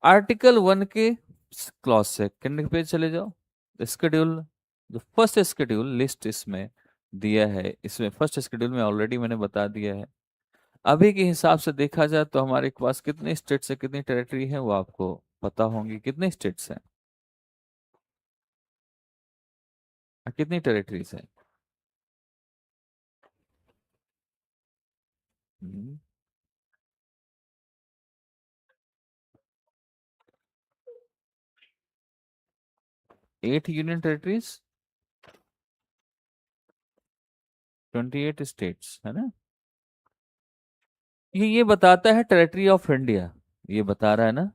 आर्टिकल 1 के क्लॉज सेकंड पे चले जाओ, स्केड्यूल, जो फर्स्ट स्केड्यूल लिस्ट इसमें दिया है, इसमें फर्स्ट स्केड्यूल में ऑलरेडी मैंने बता दिया है। अभी के हिसाब से देखा जाए तो हमारे पास कितने स्टेट्स है, कितनी टेरिटरी है, वो आपको पता होंगी। कितने स्टेट्स हैं और कितनी टेरिटरीज हैं? 8 यूनियन टेरिटरीज, 28 स्टेट्स, है ना? ये बताता है टेरिटरी ऑफ इंडिया, ये बता रहा है ना?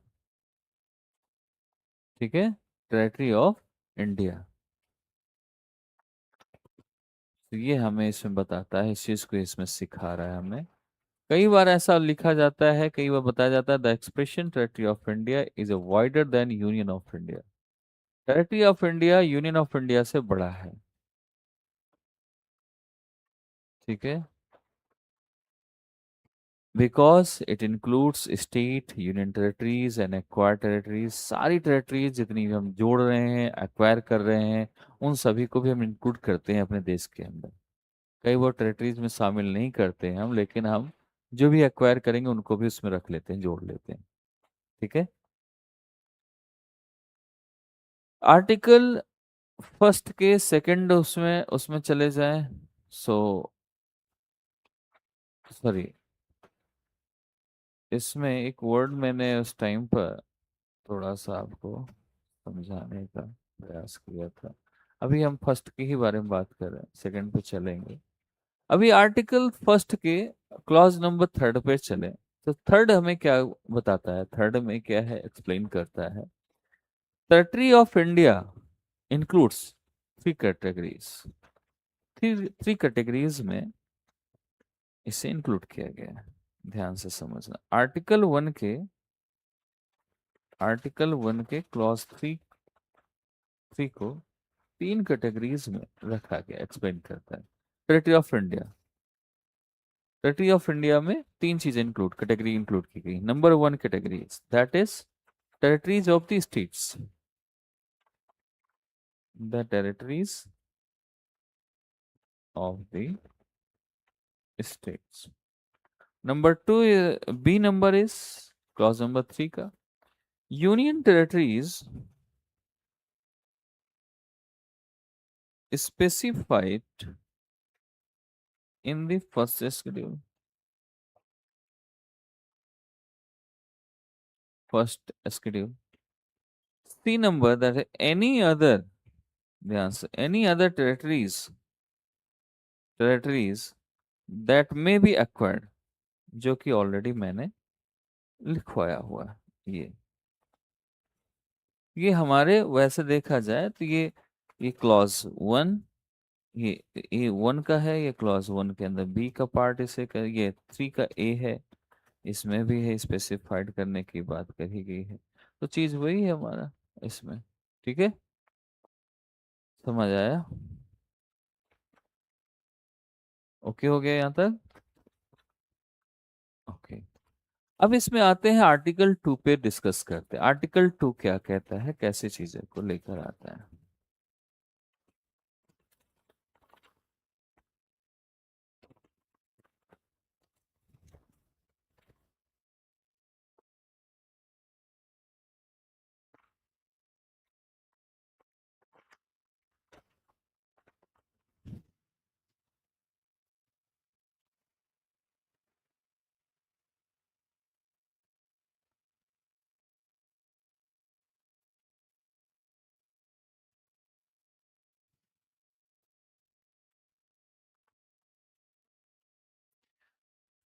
ठीक है, टेरिटरी ऑफ इंडिया, तो ये हमें इसमें बताता है, इस चीज को इसमें सिखा रहा है हमें। कई बार ऐसा लिखा जाता है, कई बार बताया जाता है the expression territory of India is a wider than union of India. Territory of India union of India से बड़ा है। ठीक है, because it includes state, union territories and acquire territories. सारी टेरिटरीज जितनी भी हम जोड़ रहे हैं, एक्वायर कर रहे हैं, उन सभी को भी हम इंक्लूड करते हैं अपने देश के अंदर। कई वो टेरिटरीज में शामिल नहीं करते हैं हम, लेकिन हम जो भी एक्वायर करेंगे उनको भी उसमें रख लेते हैं, जोड़ लेते हैं। ठीक है। आर्टिकल फर्स्ट के सेकंड उसमें उसमें चले जाएं। सो सॉरी, इसमें एक वर्ड मैंने उस टाइम पर थोड़ा सा आपको समझाने का प्रयास किया था। अभी हम फर्स्ट के ही बारे में बात कर रहे हैं, सेकंड पे चलेंगे। अभी आर्टिकल फर्स्ट के क्लॉज नंबर थर्ड पे चले। तो थर्ड हमें क्या बताता है, थर्ड में क्या है, एक्सप्लेन करता है। Territory of India includes three categories. Three three categories में इसे इंक्लूड किया गया है। ध्यान से समझना। आर्टिकल 1 के क्लॉज थ्री थ्री को तीन कैटेगरीज में रखा गया, एक्सप्लेन करता है। Territory of India, territory of India में तीन चीजें इंक्लूड, कैटेगरी इंक्लूड की गई। Number one category that is territories of the states, the territories of the states. Number two, B number is clause number 3 का union territories specified in the first schedule, first schedule। C number that any other, the answer, any other territories that may be acquired, जो कि already मैंने लिखवाया हुआ है। ये हमारे वैसे देखा जाए तो ये क्लॉज 1, ये 1 का है, ये क्लॉज 1 के अंदर बी का पार्ट इसे कर, ये 3 का ए है, इसमें भी है, स्पेसिफाइड करने की बात कही गई है। तो चीज वही है हमारा इसमें। ठीक है, समझ आया? ओके हो गया यहाँ तक? ओके। अब इसमें आते हैं आर्टिकल 2 पे, डिस्कस करते हैं आर्टिकल 2 क्या कहता है, कैसे चीजें को लेकर आता है।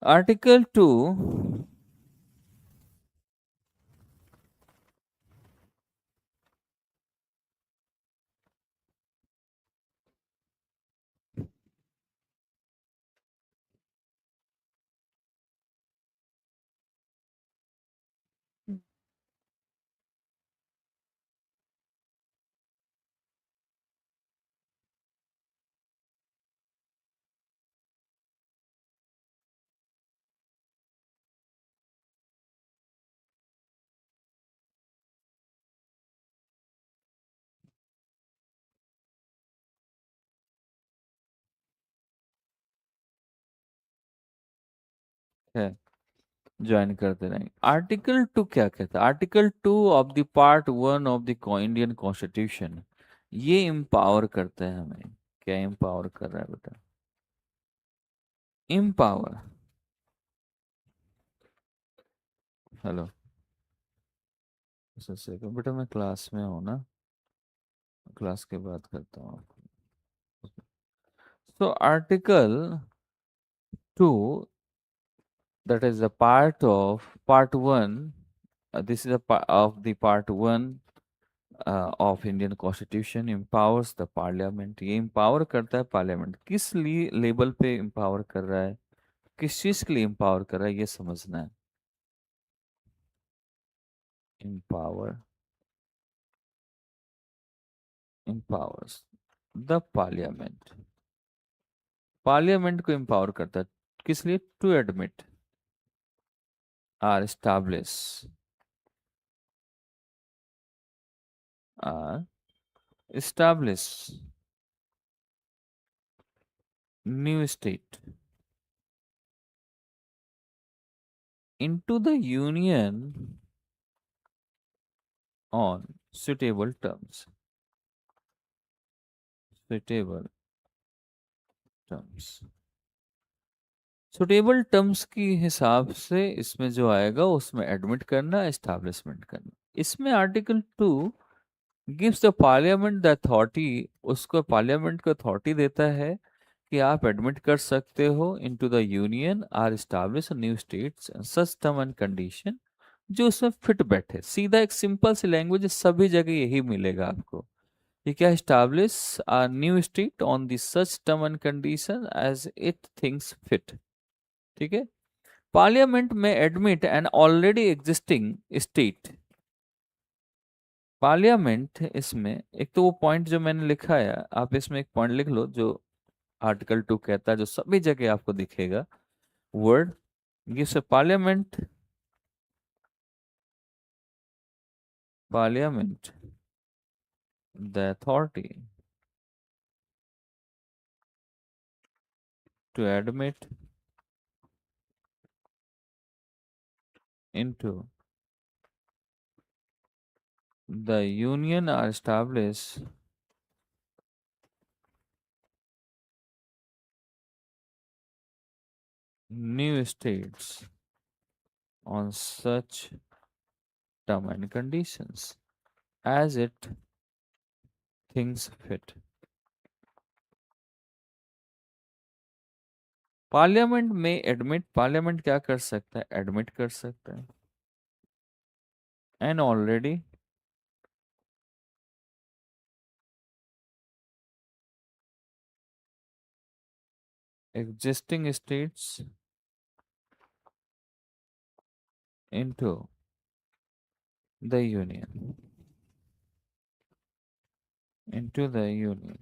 आर्टिकल 2 है, ज्वाइन करते रहेंगे। आर्टिकल 2 क्या कहता है? Article 2 of the part 1 of the Indian constitution, ये एम्पावर करता है हमें। क्या एम्पावर कर रहा है बेटा? एम्पावर। हेलो, बेटा मैं क्लास में हूँ ना, क्लास के बात करता हूँ आपको। So article 2, that is a part of part 1, this is a part of the part 1 of Indian Constitution, empowers the parliament। ये empower करता है पार्लियामेंट। किस लिए लेवल पे empower कर रहा है? किस चीज के लिए एम्पावर कर रहा है ये समझना है। Empower, empowers the parliament, parliament को एम्पावर करता है किस लिए? To admit or establish, or establish new state into the union on suitable terms, suitable terms, suitable terms की हिसाब से इसमें जो आएगा उसमें एडमिट करना, एस्टैब्लिशमेंट करना। इसमें article 2 gives the parliament the authority, उसको पार्लियामेंट को अथॉरिटी देता है कि आप एडमिट कर सकते हो into the union or establish new states such term and condition जो उसमें फिट बैठे। सीधा एक सिंपल सी लैंग्वेज, सभी जगह यही मिलेगा आपको। ये क्या? Establish a new state on the such term and condition as it things fit. ठीक है। पार्लियामेंट में admit an already existing state, parliament इसमें एक तो वो पॉइंट जो मैंने लिखा है, आप इसमें एक पॉइंट लिख लो जो आर्टिकल 2 कहता है, जो सभी जगह आपको दिखेगा। Word gives parliament, parliament the authority to admit into the union or establish new states on such term and conditions as it thinks fit। Parliament में एडमिट, पार्लियामेंट क्या कर सकता है? एडमिट कर सकता है an already existing states into the union, into the union,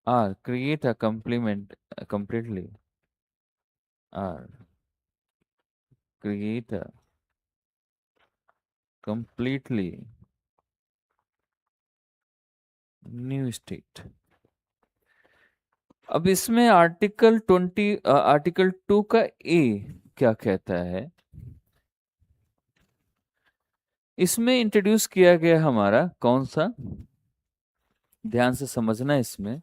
or create a complement completely, or create a completely new state। अब इसमें आर्टिकल 2 का ए क्या कहता है? इसमें इंट्रोड्यूस किया गया हमारा कौन सा, ध्यान से समझना इसमें,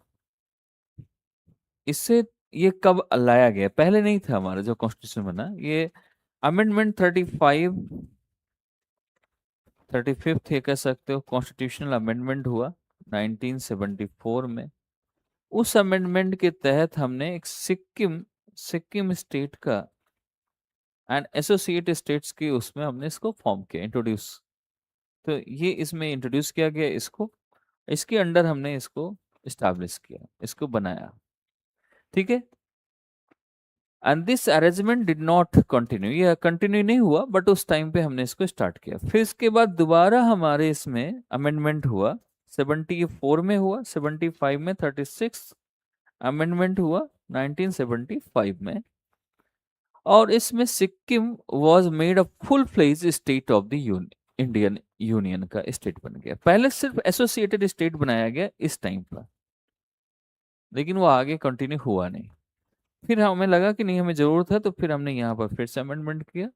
इससे ये कब लाया गया? पहले नहीं था हमारा जो कॉन्स्टिट्यूशन बना, ये अमेंडमेंट 35th ये कह सकते हो कॉन्स्टिट्यूशनल अमेंडमेंट हुआ 1974 में। उस अमेंडमेंट के तहत हमने एक सिक्किम, सिक्किम स्टेट का एंड एसोसिएट स्टेट्स की उसमें हमने इसको फॉर्म किया, इंट्रोड्यूस। तो ये इसमें इंट्रोड्यूस किया गया इसको, इसके अंडर हमने इसको इस्टेब्लिश किया, इसको बनाया। ठीक है। And this arrangement did not continue, ये कंटिन्यू नहीं हुआ, बट उस टाइम पे हमने इसको स्टार्ट किया। फिर इसके बाद दोबारा हमारे इसमें अमेंडमेंट हुआ, 74 में हुआ, 75 में, 36 अमेंडमेंट हुआ 1975 में, और इसमें Sikkim was made a full fledge state of the Indian union का स्टेट बन गया। पहले सिर्फ एसोसिएटेड स्टेट बनाया गया इस टाइम पर, लेकिन वो आगे कंटिन्यू हुआ नहीं। फिर हमें लगा कि नहीं हमें जरूरत है, तो फिर हमने यहाँ पर फिर से अमेंडमेंट किया।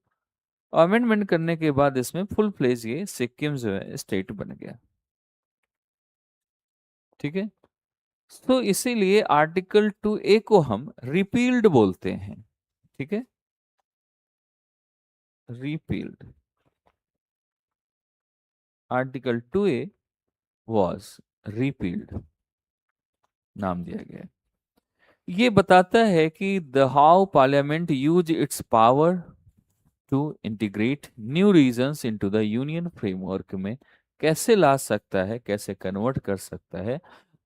अमेंडमेंट करने के बाद इसमें फुल फ्लेज ये सिक्किम जो है स्टेट बन गया। ठीक है। तो इसीलिए आर्टिकल 2A को हम रिपील्ड बोलते हैं। ठीक है, repealed. Article 2A was repealed, नाम दिया गया। ये बताता है कि the how parliament use its power to integrate new regions into the union framework में कैसे ला सकता है, कैसे कन्वर्ट कर सकता है,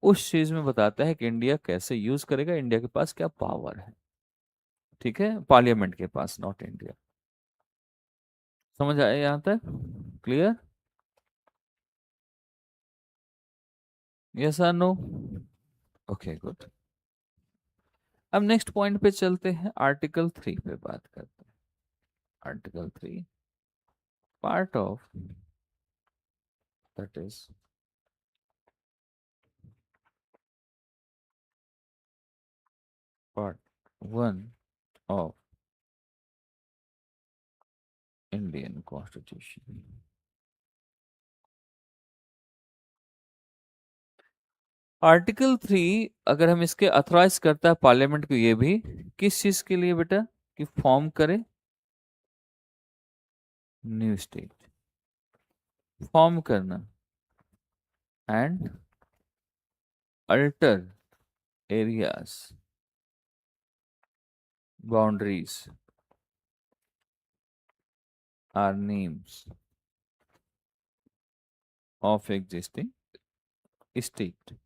उस चीज में बताता है कि इंडिया कैसे यूज करेगा, इंडिया के पास क्या पावर है। ठीक है, पार्लियामेंट के पास, नॉट इंडिया। समझ आया यहाँ तक? क्लियर? यस और नो? Okay good. अब नेक्स्ट पॉइंट पे चलते हैं, आर्टिकल 3 पे बात करते हैं। Article 3 part of, that is part 1 of Indian constitution. Article 3 अगर हम इसके अथॉराइज करता है पार्लियामेंट को, ये भी किस चीज के लिए बेटा, कि फॉर्म करे न्यू स्टेट, फॉर्म करना and alter areas boundaries or names of existing state.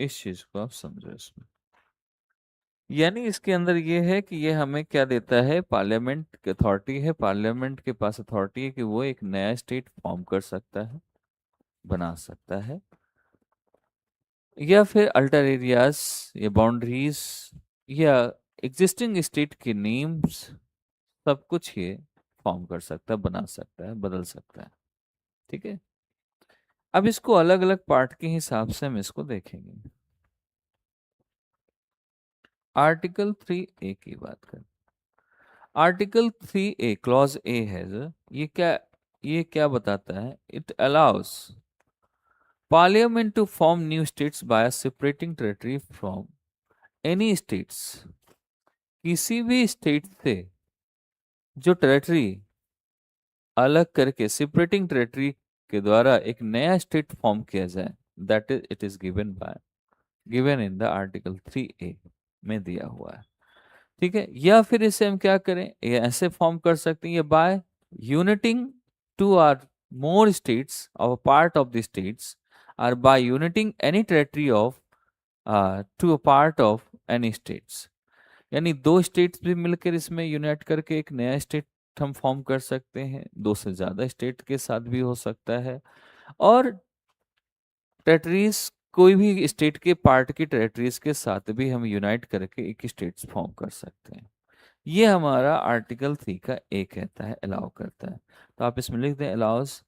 इस चीज को आप समझो इसमें, यानी इसके अंदर ये है कि ये हमें क्या देता है, पार्लियामेंट की अथॉरिटी है, पार्लियामेंट के पास अथॉरिटी है कि वो एक नया स्टेट फॉर्म कर सकता है, बना सकता है, या फिर अल्टर एरियाज या बाउंड्रीज या एग्जिस्टिंग स्टेट के नेम्स, सब कुछ ये फॉर्म कर सकता है, बना सकता है, बदल सकता है। ठीक है, अब इसको अलग अलग पार्ट के हिसाब से हम इसको देखेंगे। आर्टिकल 3A की बात करें। आर्टिकल 3A क्लॉज ए है जो, ये क्या बताता है, it allows parliament to form new states by separating territory from any states. किसी भी स्टेट से जो टेरिटरी अलग करके सेपरेटिंग टेरिटरी के द्वारा एक नया स्टेट फॉर्म किया जाए, that is it is given in the article 3A में दिया हुआ है। ठीक है, या फिर इसे हम क्या करें, ये ऐसे फॉर्म कर सकते हैं, ये by uniting two or more states of part of the states, और by uniting any territory of to a part of any states. यानी दो स्टेट्स भी मिलकर इसमें यूनाइट करके एक नया स्टेट हम फॉर्म कर सकते हैं, दो से ज्यादा स्टेट के साथ भी हो सकता है, और टेरिटरीज कोई भी स्टेट के पार्ट की टेरिटरीज के साथ भी हम यूनाइट करके एक स्टेट फॉर्म कर सकते हैं। ये हमारा आर्टिकल 3 का ए कहता है, अलाउ करता है। तो आप इसमें लिख दें, allows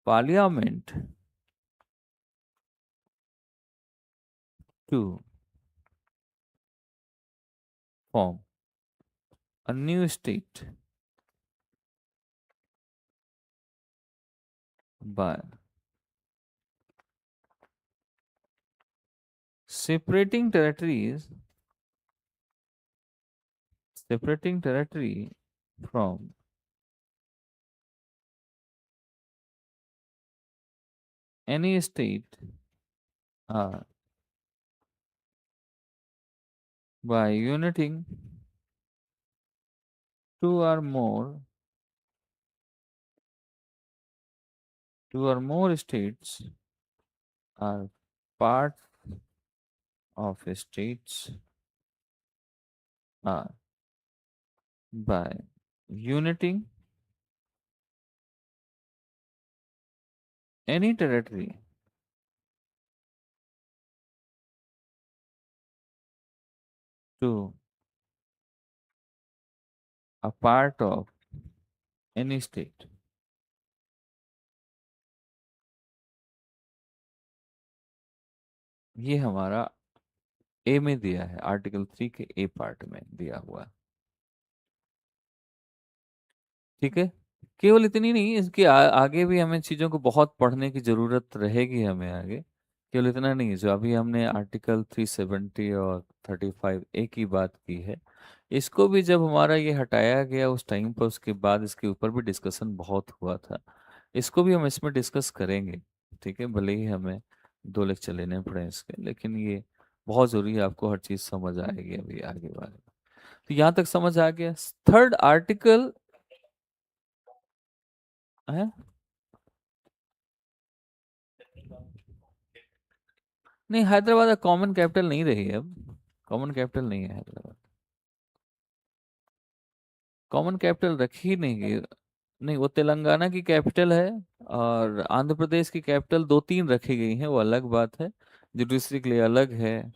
parliament to form a new state by separating territories separating territory from any state uh, by uniting two or more states are part of states are by uniting any territory to a part of any state। ये हमारा ए में दिया है, article 3 के ए part में दिया हुआ है। ठीक है, केवल इतनी नहीं, इसके आगे भी हमें चीजों को बहुत पढ़ने की जरूरत रहेगी हमें आगे। केवल इतना नहीं, जो अभी हमने आर्टिकल 370 और 35A की बात की है, इसको भी जब हमारा ये हटाया गया उस टाइम पर, उसके बाद इसके ऊपर भी डिस्कशन बहुत हुआ था। इसको भी हम इसमें डिस्कस करेंगे। ठीक है, भले ही हमें 2 लेक्चर लेने पड़े इसके, लेकिन ये बहुत जरूरी है, आपको हर चीज समझ आएगी अभी आगे बारे में। तो यहाँ तक समझ आ गया। थर्ड आर्टिकल है, नहीं, हैदराबाद कॉमन कैपिटल नहीं रही है अब, कॉमन कैपिटल नहीं है हैदराबाद, कॉमन कैपिटल रखी ही नहीं गई। नहीं, वो तेलंगाना की कैपिटल है, और आंध्र प्रदेश की कैपिटल दो तीन रखी गई हैं, वो अलग बात है, जुडिशरी अलग है,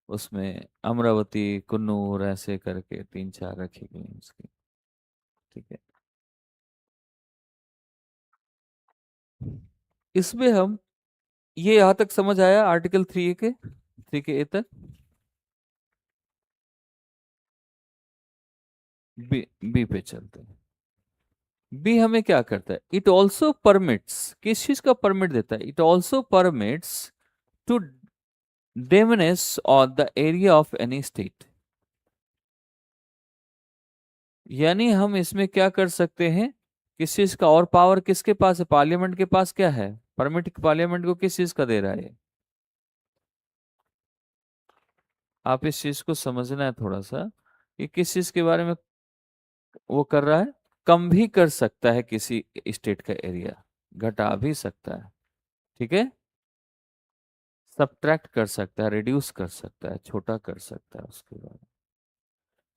उसमें अमरावती, कुन्नूर ऐसे करके तीन चार रखी गई हैं उसकी। ठीक है, इसमें हम, ये यहाँ तक समझ आया आर्टिकल 3 के, 3 के ए तक। बी, बी पे चलते हैं। बी हमें क्या करता है, इट ऑल्सो परमिट्स, किस चीज का परमिट देता है, it also permits to diminish on the area of any state. यानी हम इसमें क्या कर सकते हैं, किस चीज का और पावर किसके पास है, पार्लियामेंट के पास क्या है, परमिट पार्लियामेंट को किस चीज का दे रहा है। आप इस चीज को समझना है थोड़ा सा, कि किस चीज के बारे में वो कर रहा है, कम भी कर सकता है किसी स्टेट का एरिया, घटा भी सकता है। ठीक है, सब्ट्रैक्ट कर सकता है, रिड्यूस कर सकता है, छोटा कर सकता है उसके बाद।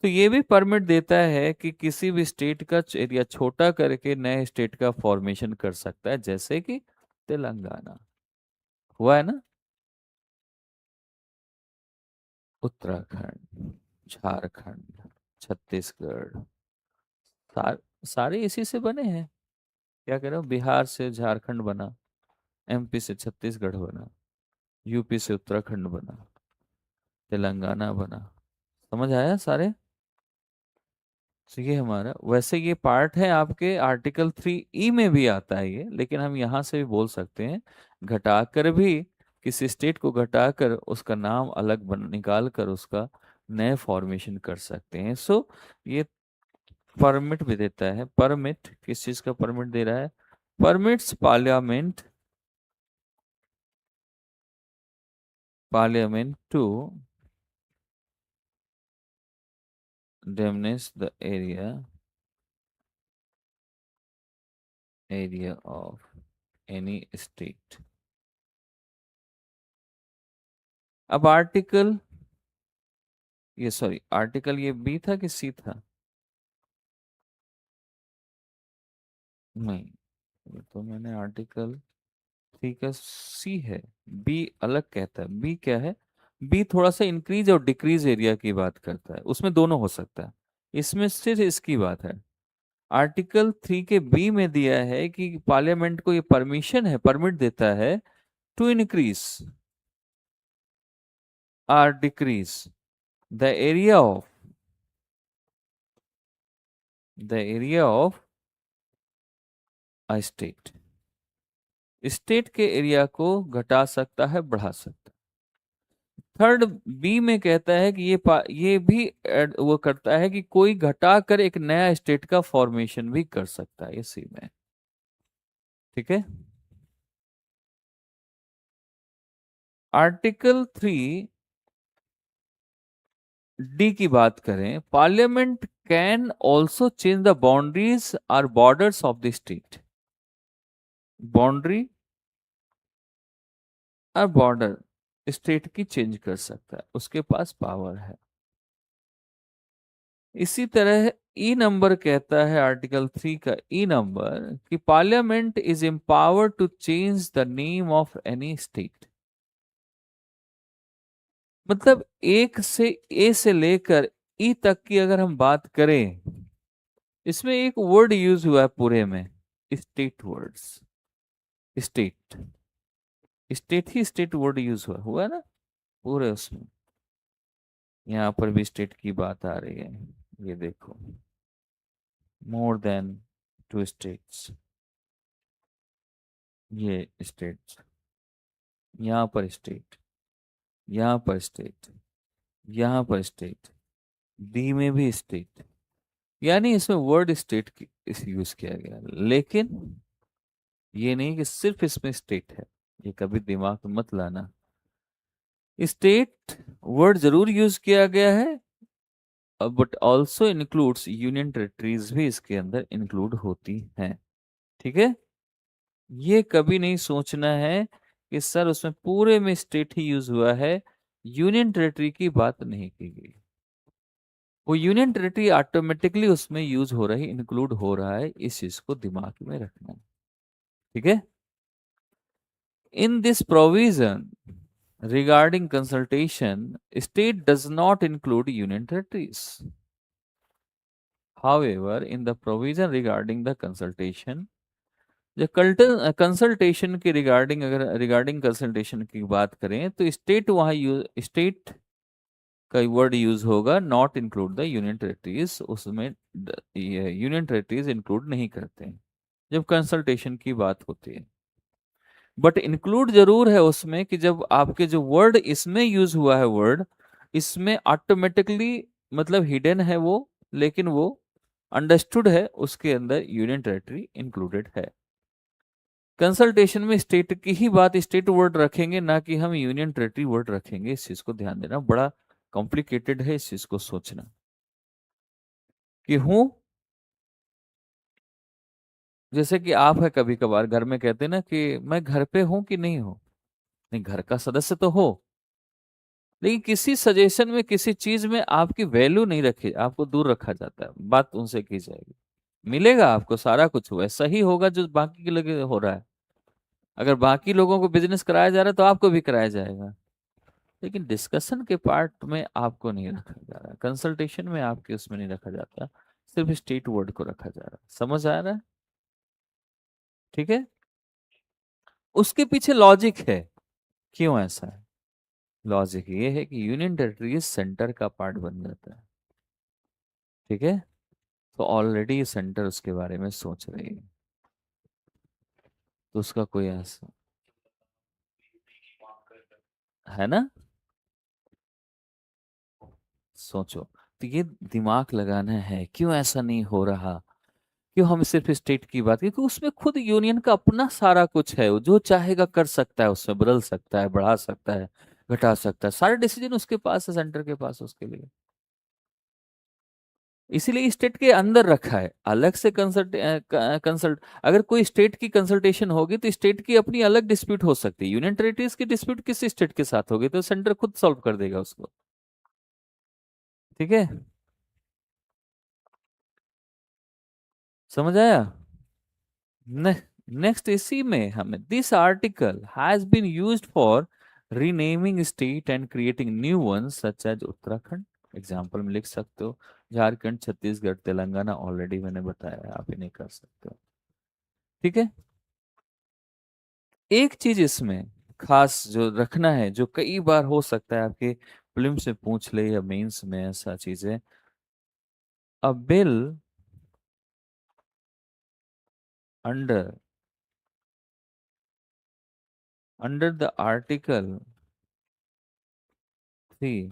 तो ये भी परमिट देता है कि किसी भी स्टेट का एरिया छोटा करके नए स्टेट का फॉर्मेशन कर सकता है, जैसे कि तेलंगाना हुआ है ना, उत्तराखंड, झारखंड, छत्तीसगढ़, सारे इसी से बने हैं। क्या कह रहे हो, बिहार से झारखंड बना, एमपी से छत्तीसगढ़ बना, यूपी से उत्तराखंड बना, तेलंगाना बना। समझ आया सारे। तो ये हमारा, वैसे ये पार्ट है आपके आर्टिकल 3 ई में भी आता है ये, लेकिन हम यहाँ से भी बोल सकते हैं, घटाकर भी, किसी स्टेट को घटाकर उसका नाम अलग निकाल कर उसका नए फॉर्मेशन कर सकते हैं। सो ये परमिट भी देता है, परमिट किस चीज का परमिट दे रहा है, permits parliament, parliament to diminish the area of any state। अब आर्टिकल, ये सॉरी आर्टिकल ये बी था कि सी था, नहीं, ये तो मैंने आर्टिकल 3 का सी है, बी अलग कहता है। बी क्या है, बी थोड़ा सा इंक्रीज और डिक्रीज एरिया की बात करता है, उसमें दोनों हो सकता है, इसमें सिर्फ इसकी बात है। आर्टिकल 3 के बी में दिया है कि पार्लियामेंट को ये परमिशन है, परमिट देता है to increase or decrease the area of, the area of a state, state के एरिया को घटा सकता है, बढ़ा सकता है। थर्ड बी में कहता है कि ये भी वो करता है कि कोई घटा कर एक नया स्टेट का फॉर्मेशन भी कर सकता है, इसी में। ठीक है, आर्टिकल 3 डी की बात करें, parliament can also change the boundaries और borders of the state, boundary और बॉर्डर स्टेट की चेंज कर सकता है, उसके पास पावर है। इसी तरह ई नंबर कहता है आर्टिकल 3 का ई नंबर, कि parliament is empowered to change the name of any state. मतलब एक से, ए से लेकर ई तक की अगर हम बात करें, इसमें एक वर्ड यूज हुआ है पूरे में, स्टेट वर्ड्स, स्टेट, स्टेट ही स्टेट वर्ड यूज हुआ है ना पूरे उसमें। यहाँ पर भी स्टेट की बात आ रही है, ये देखो, मोर देन टू स्टेट्स, ये स्टेट्स, यहाँ पर स्टेट, यहाँ पर स्टेट, यहाँ पर स्टेट, डी में भी स्टेट, यानी इसमें वर्ड स्टेट की इस यूज किया गया, लेकिन ये नहीं कि सिर्फ इसमें स्टेट है, ये कभी दिमाग में मत लाना। स्टेट वर्ड जरूर यूज किया गया है, but also includes union territories भी इसके अंदर इंक्लूड होती हैं। ठीक है, ये कभी नहीं सोचना है कि सर उसमें पूरे में स्टेट ही यूज हुआ है, यूनियन टेरिटरी की बात नहीं की गई। वो यूनियन टेरिटरी ऑटोमेटिकली उसमें यूज हो रही, इंक्लूड हो रहा है, इस चीज को दिमाग में रखना है। ठीक है। In this provision regarding consultation, state does not include union territories. However, in the provision regarding the consultation, जो कंसल्टेशन की रिगार्डिंग, अगर रिगार्डिंग कंसल्टेशन की बात करें तो स्टेट वहां यूज, स्टेट का वर्ड यूज होगा, not include the union territories, उसमें यूनियन टेरिटरीज इंक्लूड नहीं करते हैं जब कंसल्टेशन की बात होती है। बट इंक्लूड जरूर है उसमें कि जब आपके जो वर्ड इसमें यूज हुआ है, वर्ड इसमें ऑटोमेटिकली मतलब हिडन है वो, लेकिन वो अंडरस्टूड है, उसके अंदर यूनियन टेरिटरी इंक्लूडेड है। कंसल्टेशन में स्टेट की ही बात, स्टेट वर्ड रखेंगे, ना कि हम यूनियन टेरिटरी वर्ड रखेंगे। इस चीज को ध्यान देना, बड़ा कॉम्प्लिकेटेड है इस चीज को सोचना कि हूं, जैसे कि आप है कभी कभार घर में कहते हैं ना कि मैं घर पे हूं कि नहीं हूं, नहीं घर का सदस्य तो हो, लेकिन किसी सजेशन में किसी चीज में आपकी वैल्यू नहीं रखी, आपको दूर रखा जाता है, बात उनसे की जाएगी, मिलेगा आपको सारा कुछ वैसा ही होगा जो बाकी के लोग हो रहा है। अगर बाकी लोगों को बिजनेस कराया जा रहा है तो आपको भी कराया जाएगा, लेकिन डिस्कशन के पार्ट में आपको नहीं रखा जा रहा, कंसल्टेशन में आपके उसमें नहीं रखा जाता, सिर्फ स्टेट वर्ड को रखा जा रहा है। समझ आ रहा है? ठीक है। उसके पीछे लॉजिक है, क्यों ऐसा है? लॉजिक ये है कि यूनियन टेरिटरी सेंटर का पार्ट बन जाता है। ठीक है। तो ऑलरेडी सेंटर उसके बारे में सोच रही है, तो उसका कोई ऐसा है ना, सोचो। तो ये दिमाग लगाना है, क्यों ऐसा नहीं हो रहा, क्यों हम सिर्फ स्टेट की बात, क्योंकि उसमें खुद यूनियन का अपना सारा कुछ है, वो जो चाहेगा कर सकता है, उसमें बदल सकता है, बढ़ा सकता है, घटा सकता है, सारे डिसीजन उसके पास है, सेंटर के पास उसके लिए। इसीलिए स्टेट के अंदर रखा है, अलग से कंसल्ट अगर कोई स्टेट की कंसल्टेशन होगी तो स्टेट की अपनी अलग डिस्प्यूट हो सकती है, यूनियन टेरिटरीज की डिस्प्यूट किस स्टेट के साथ होगी तो सेंटर खुद सॉल्व कर देगा उसको। ठीक है। समझ आया? ने, नेक्स्ट इसी में हमें, this article has been used for renaming state and creating new ones such as Uttarakhand. Example में लिख सकते हो झारखंड, छत्तीसगढ़, तेलंगाना, ऑलरेडी मैंने बताया, आप इन्हें कर सकते हो। ठीक है। एक चीज इसमें खास जो रखना है, जो कई बार हो सकता है आपके प्रीलिम्स से पूछ ले या मेंस में, ऐसा चीज है, अ bill under under the article 3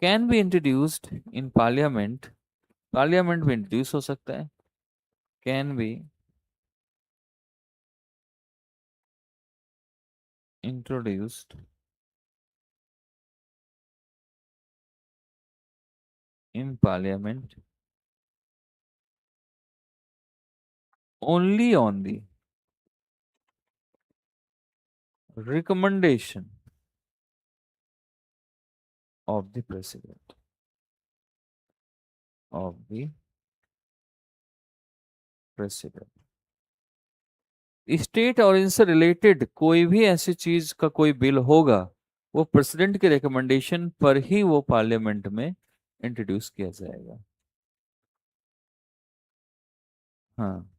can be introduced in parliament, parliament में इंट्रोड्यूस हो सकता है, can be introduced in parliament only on the recommendation of the president of the president. State और इनसे रिलेटेड कोई भी ऐसी चीज का कोई बिल होगा, वो प्रेसिडेंट के रिकमेंडेशन पर ही वो पार्लियामेंट में इंट्रोड्यूस किया जाएगा। हाँ।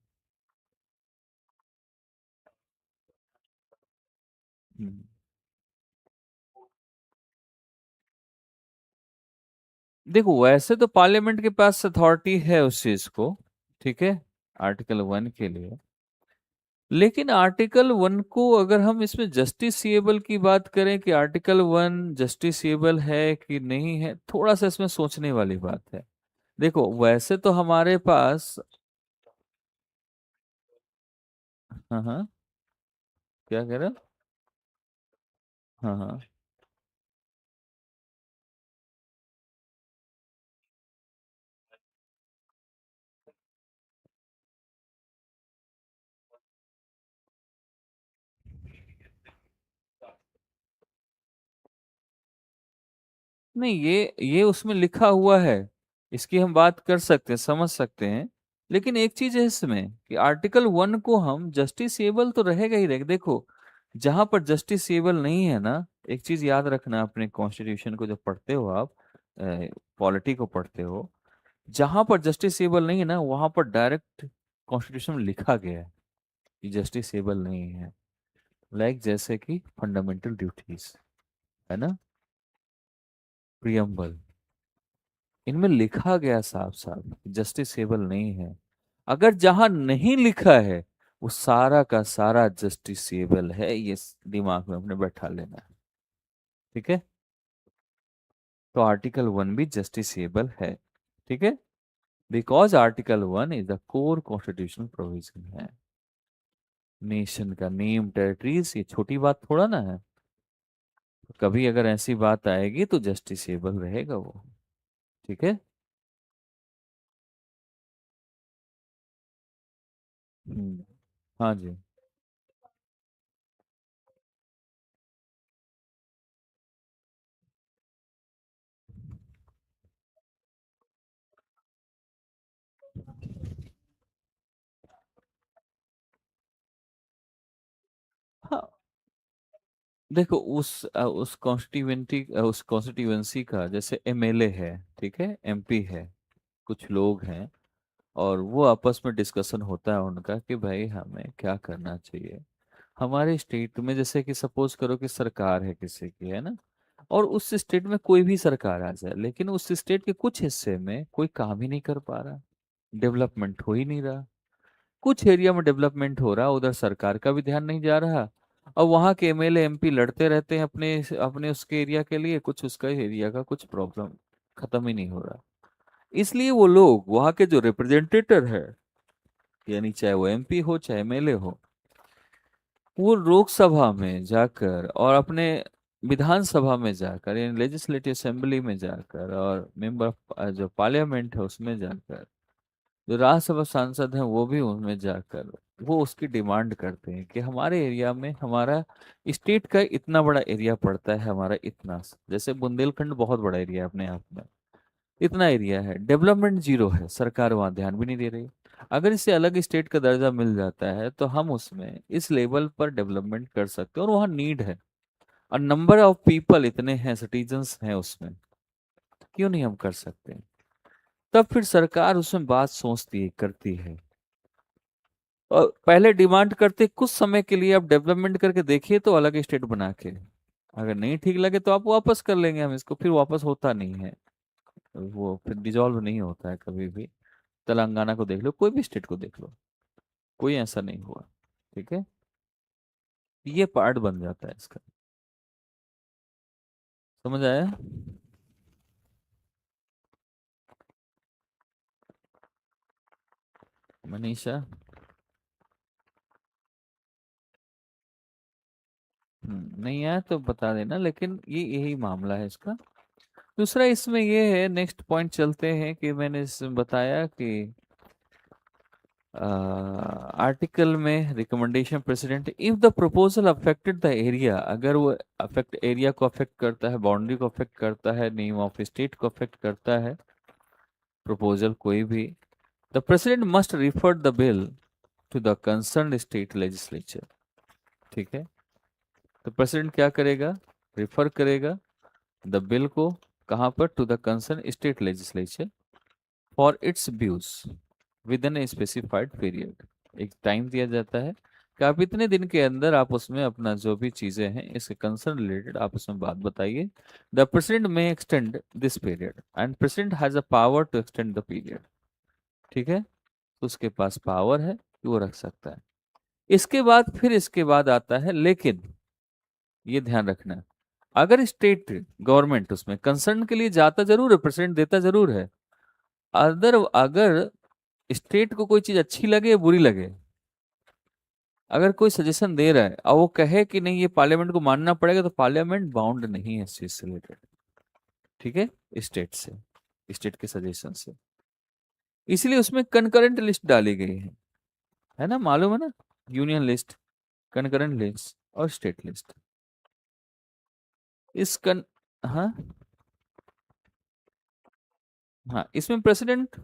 हम्म। देखो वैसे तो पार्लियामेंट के पास अथॉरिटी है उस चीज को, ठीक है, आर्टिकल 1 के लिए, लेकिन आर्टिकल 1 को अगर हम इसमें जस्टिसिएबल की बात करें कि आर्टिकल 1 जस्टिसिएबल है कि नहीं है, थोड़ा सा इसमें सोचने वाली बात है। देखो वैसे तो हमारे पास, हाँ हाँ, क्या कह रहे हो? हाँ हाँ। नहीं, ये उसमें लिखा हुआ है, इसकी हम बात कर सकते हैं, समझ सकते हैं। लेकिन एक चीज है इसमें कि आर्टिकल 1 को हम जस्टिसेबल तो रहेगा ही रहेगा। देखो, जहां पर जस्टिसेबल नहीं है ना, एक चीज याद रखना, अपने कॉन्स्टिट्यूशन को जब पढ़ते हो आप, पॉलिटी को पढ़ते हो, जहां पर जस्टिसेबल नहीं है ना, वहां पर डायरेक्ट कॉन्स्टिट्यूशन में लिखा गया है कि जस्टिसेबल नहीं है। लाइक जैसे कि फंडामेंटल ड्यूटीज, है ना, प्रियम्बल, इनमें लिखा गया साफ साफ जस्टिसेबल नहीं है। अगर जहां नहीं लिखा है, वो सारा का सारा जस्टिसेबल है, ये दिमाग में अपने बैठा लेना है। ठीक है, तो आर्टिकल 1 भी जस्टिसेबल है। ठीक है, because article 1 is the core constitutional provision है। नेशन का नेम, टेरिटरीज, ये छोटी बात थोड़ा ना है। कभी अगर ऐसी बात आएगी तो जस्टिसेबल रहेगा वो। ठीक है। हाँ जी। हाँ, देखो उस कॉन्स्टिट्यूएंसी का जैसे एमएलए है, ठीक है, एमपी है, कुछ लोग हैं, और वो आपस में डिस्कशन होता है उनका कि भाई हमें क्या करना चाहिए। हमारे स्टेट में जैसे कि सपोज करो कि सरकार है किसी की, है ना, और उस स्टेट में कोई भी सरकार आ जाए, लेकिन उस स्टेट के कुछ हिस्से में कोई काम ही नहीं कर पा रहा, डेवलपमेंट हो ही नहीं रहा। कुछ एरिया में डेवलपमेंट हो रहा, उधर सरकार का भी ध्यान नहीं जा रहा, और वहां के एमएलए एमपी लड़ते रहते हैं अपने अपने उसके एरिया के लिए, कुछ उसका एरिया का कुछ प्रॉब्लम खत्म ही नहीं हो रहा। इसलिए वो लोग वहां के जो रिप्रेजेंटेटिव है, यानी चाहे वो एमपी हो चाहे एमएलए हो, वो लोकसभा में जाकर और अपने विधानसभा में जाकर, यानी लेजिस्लेटिव असेंबली में जाकर, और मेंबर ऑफ जो पार्लियामेंट है उसमें जाकर, जो राज्यसभा सांसद हैं वो भी उनमें जाकर वो उसकी डिमांड करते हैं कि हमारे एरिया में, हमारा स्टेट का इतना बड़ा एरिया पड़ता है, हमारा इतना, जैसे बुंदेलखंड बहुत बड़ा एरिया है अपने आप में, इतना एरिया है, डेवलपमेंट जीरो है, सरकार वहां ध्यान भी नहीं दे रही। अगर इसे अलग स्टेट का दर्जा मिल जाता है तो हम उसमें इस लेवल पर डेवलपमेंट कर सकते हैं, और वहाँ नीड है, और नंबर ऑफ पीपल इतने हैं, सिटीजन्स हैं उसमें, क्यों नहीं हम कर सकते। तब फिर सरकार उसमें बात सोचती है, करती है, और पहले डिमांड करते कुछ समय के लिए आप डेवलपमेंट करके देखिए तो अलग स्टेट बना के, अगर नहीं ठीक लगे तो आप वापस कर लेंगे हम इसको, फिर वापस होता नहीं है, वो फिर डिजॉल्व नहीं होता है कभी भी। तेलंगाना को देख लो, कोई भी स्टेट को देख लो, कोई ऐसा नहीं हुआ। ठीक है, ये पार्ट बन जाता है इसका। समझ आया? मनीषा? नहीं आया तो बता देना, लेकिन ये यही मामला है इसका। दूसरा इसमें ये है, नेक्स्ट पॉइंट चलते हैं, कि मैंने बताया कि आर्टिकल में recommendation president, if the proposal affected the area, अगर वो अफेक्ट एरिया को अफेक्ट करता है, बाउंड्री को अफेक्ट करता है, नेम ऑफ स्टेट को अफेक्ट करता है, प्रपोजल कोई भी, the president must refer the bill to the concern state legislature. ठीक है, तो प्रेसिडेंट क्या करेगा, रिफर करेगा द बिल को, कहाँ पर, to the concern state legislature for its views with in a specified period. एक टाइम दिया जाता है कि आप इतने दिन के अंदर आप उसमें अपना जो भी चीजें हैं इसके कंसर्न रिलेटेड आप उसमें बात बताइए। The president may extend this period and president has a power to extend the period. ठीक है, तो उसके पास पावर है कि वो रख सकता है। इसके बाद फिर इसके बाद आता है, लेकिन ये ध्यान रखना, अगर स्टेट गवर्नमेंट उसमें कंसर्न के लिए जाता जरूर है, प्रेसिडेंट देता जरूर है, अगर स्टेट को कोई चीज अच्छी लगे या बुरी लगे, अगर कोई सजेशन दे रहा है और वो कहे कि नहीं ये पार्लियामेंट को मानना पड़ेगा, तो पार्लियामेंट बाउंड नहीं है इस चीज से रिलेटेड। ठीक है, स्टेट से, स्टेट के सजेशन से, इसलिए उसमें कंकरेंट लिस्ट डाली गई है ना, मालूम है ना, यूनियन लिस्ट, कंकरेंट लिस्ट और स्टेट लिस्ट। इस कन हाँ, हाँ, इसमें प्रेसिडेंट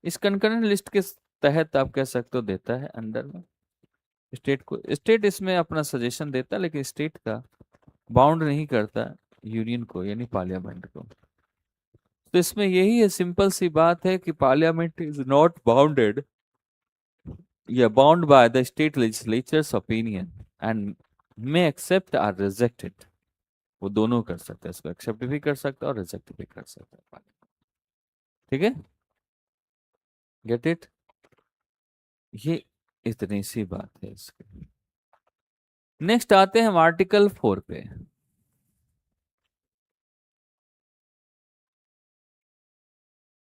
इस कंकरेंट लिस्ट के तहत आप कह सकते हो देता है अंडर में स्टेट को। स्टेट इसमें अपना सजेशन देता है, लेकिन स्टेट का बाउंड नहीं करता यूनियन को यानी पार्लियामेंट को। तो इसमें यही है, सिंपल सी बात है कि पार्लियामेंट इज नॉट बाउंडेड या bound by the state legislatures opinion and may accept और रिजेक्ट इट। वो दोनों कर सकता है, इसको एक्सेप्ट भी कर सकता है और रिजेक्ट भी कर सकता है। ठीक है, गेट इट। ये इतनी सी बात है इसकी। नेक्स्ट आते हैं हम आर्टिकल 4 पे।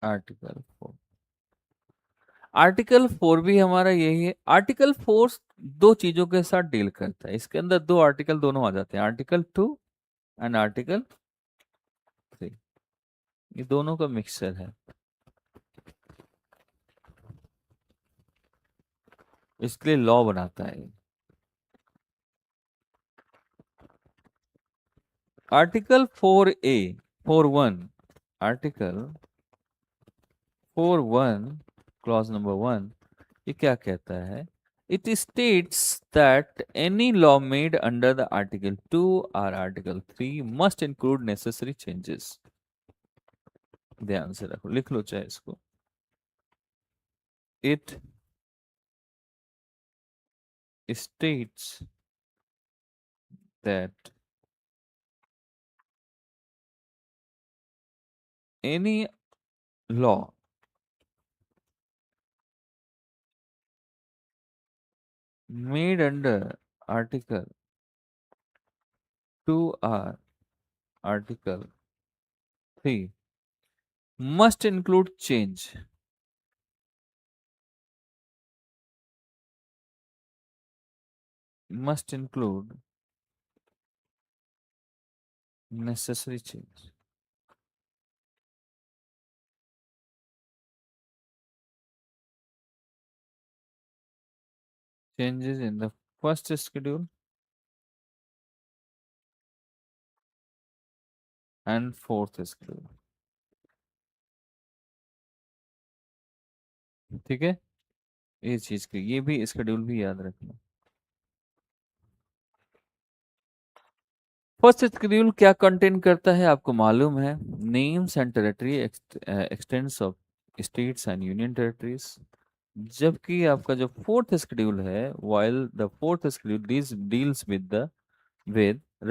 आर्टिकल 4, आर्टिकल 4 भी हमारा यही है। आर्टिकल 4 दो चीजों के साथ डील करता है, इसके अंदर दो आर्टिकल दोनों आ जाते हैं, आर्टिकल 2 एंड आर्टिकल 3। ये दोनों का मिक्सचर है, इसके लिए लॉ बनाता है। Article 4A 4(1), article 4(1) clause number 1, ये क्या कहता है? It states that any law made under the article 2 और article 3 must include necessary changes. ध्यान से रखो, लिख लो चाहे इसको। It states that any law made under Article 2 or Article 3 must include change, must include necessary change। Changes in the first schedule and fourth schedule। ठीक है, ये चीज की ये भी स्केड्यूल भी याद रखना। फर्स्ट शेड्यूल क्या कंटेन करता है आपको मालूम है? Names and territory extents of states and union territories. जबकि आपका जो फोर्थ शेड्यूल है, while the fourth schedule this deals with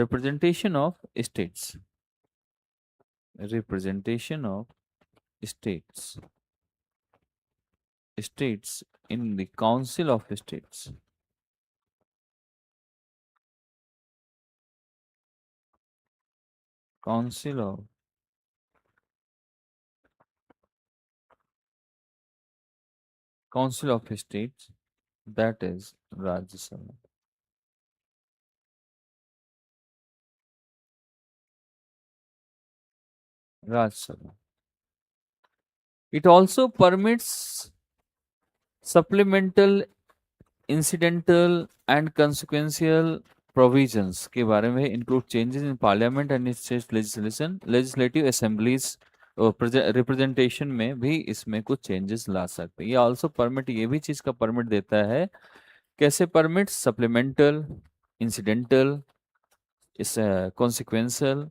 representation of states, representation of states, states in the council of states, council of council of states, that is Rajya Sabha, Rajya Sabha। It also permits supplemental, incidental and consequential provisions के बारे में, include changes in parliament and its state legislation, legislative assemblies representation में भी इसमें कुछ changes ला सकते हैं। ये ऑल्सो परमिट, ये भी चीज का परमिट देता है। कैसे परमिट? सप्लीमेंटल, इंसिडेंटल, इस कॉन्सिक्वेंशियल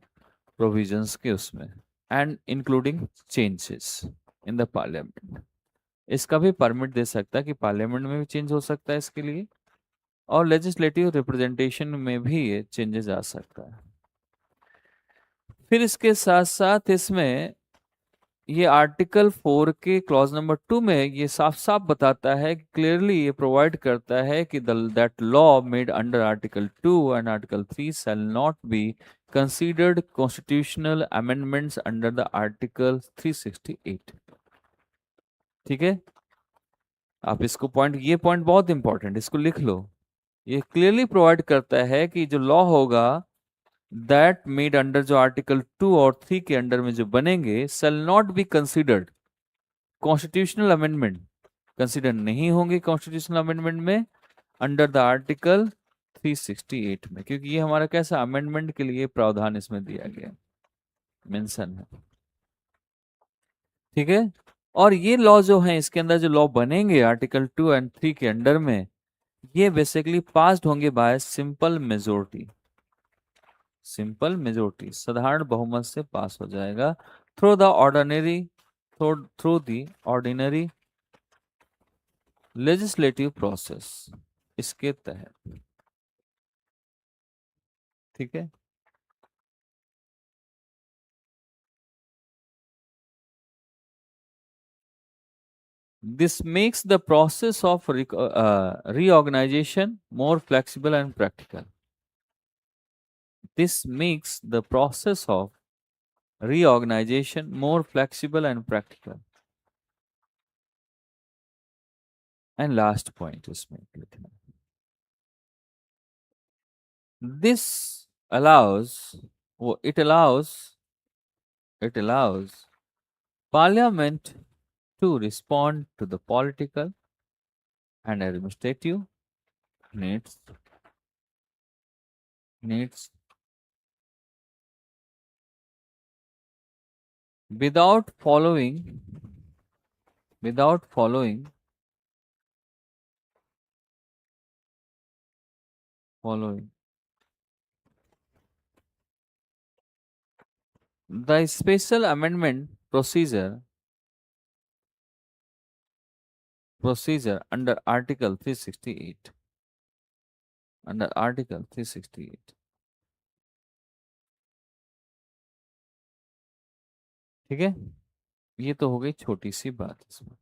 प्रोविजंस के उसमें, and including changes in the parliament. इसका भी परमिट दे सकता है कि पार्लियामेंट में भी चेंज हो सकता है इसके लिए, और लेजिस्लेटिव रिप्रेजेंटेशन में भी ये चेंजेस आ सकता है। फिर इसके साथ साथ इसमें ये आर्टिकल 4 के क्लॉज नंबर 2 में ये साफ साफ बताता है, क्लियरली ये प्रोवाइड करता है कि that law made under article 2 and article 3 shall not be considered constitutional amendments under the article 368। ठीक है, आप इसको पॉइंट, ये पॉइंट बहुत इंपॉर्टेंट, इसको लिख लो। ये क्लियरली प्रोवाइड करता है कि जो लॉ होगा दैट मेड अंडर जो आर्टिकल 2 और 3 के अंडर में जो बनेंगे, shall not be considered constitutional amendment, consider नहीं होंगे कॉन्स्टिट्यूशनल अमेंडमेंट में अंडर द आर्टिकल 368 में, क्योंकि ये हमारा कैसा अमेंडमेंट के लिए प्रावधान इसमें दिया गया, मेंशन है। ठीक है। और ये लॉ जो है, इसके अंदर जो लॉ बनेंगे आर्टिकल 2 और 3 के अंडर में, ये बेसिकली पास्ड होंगे bye simple majority. Simple majority, साधारण बहुमत से पास हो जाएगा, through the ordinary through the ordinary legislative process, इसके तहत। ठीक है। This makes the process of reorganization more flexible and practical. This makes the process of reorganization more flexible and practical. And last point is made. This allows, oh, it allows Parliament to respond to the political and administrative needs needs without following following the special amendment procedure under Article 368, under Article 368। ठीक है। ये तो हो गई छोटी सी बात इसमें।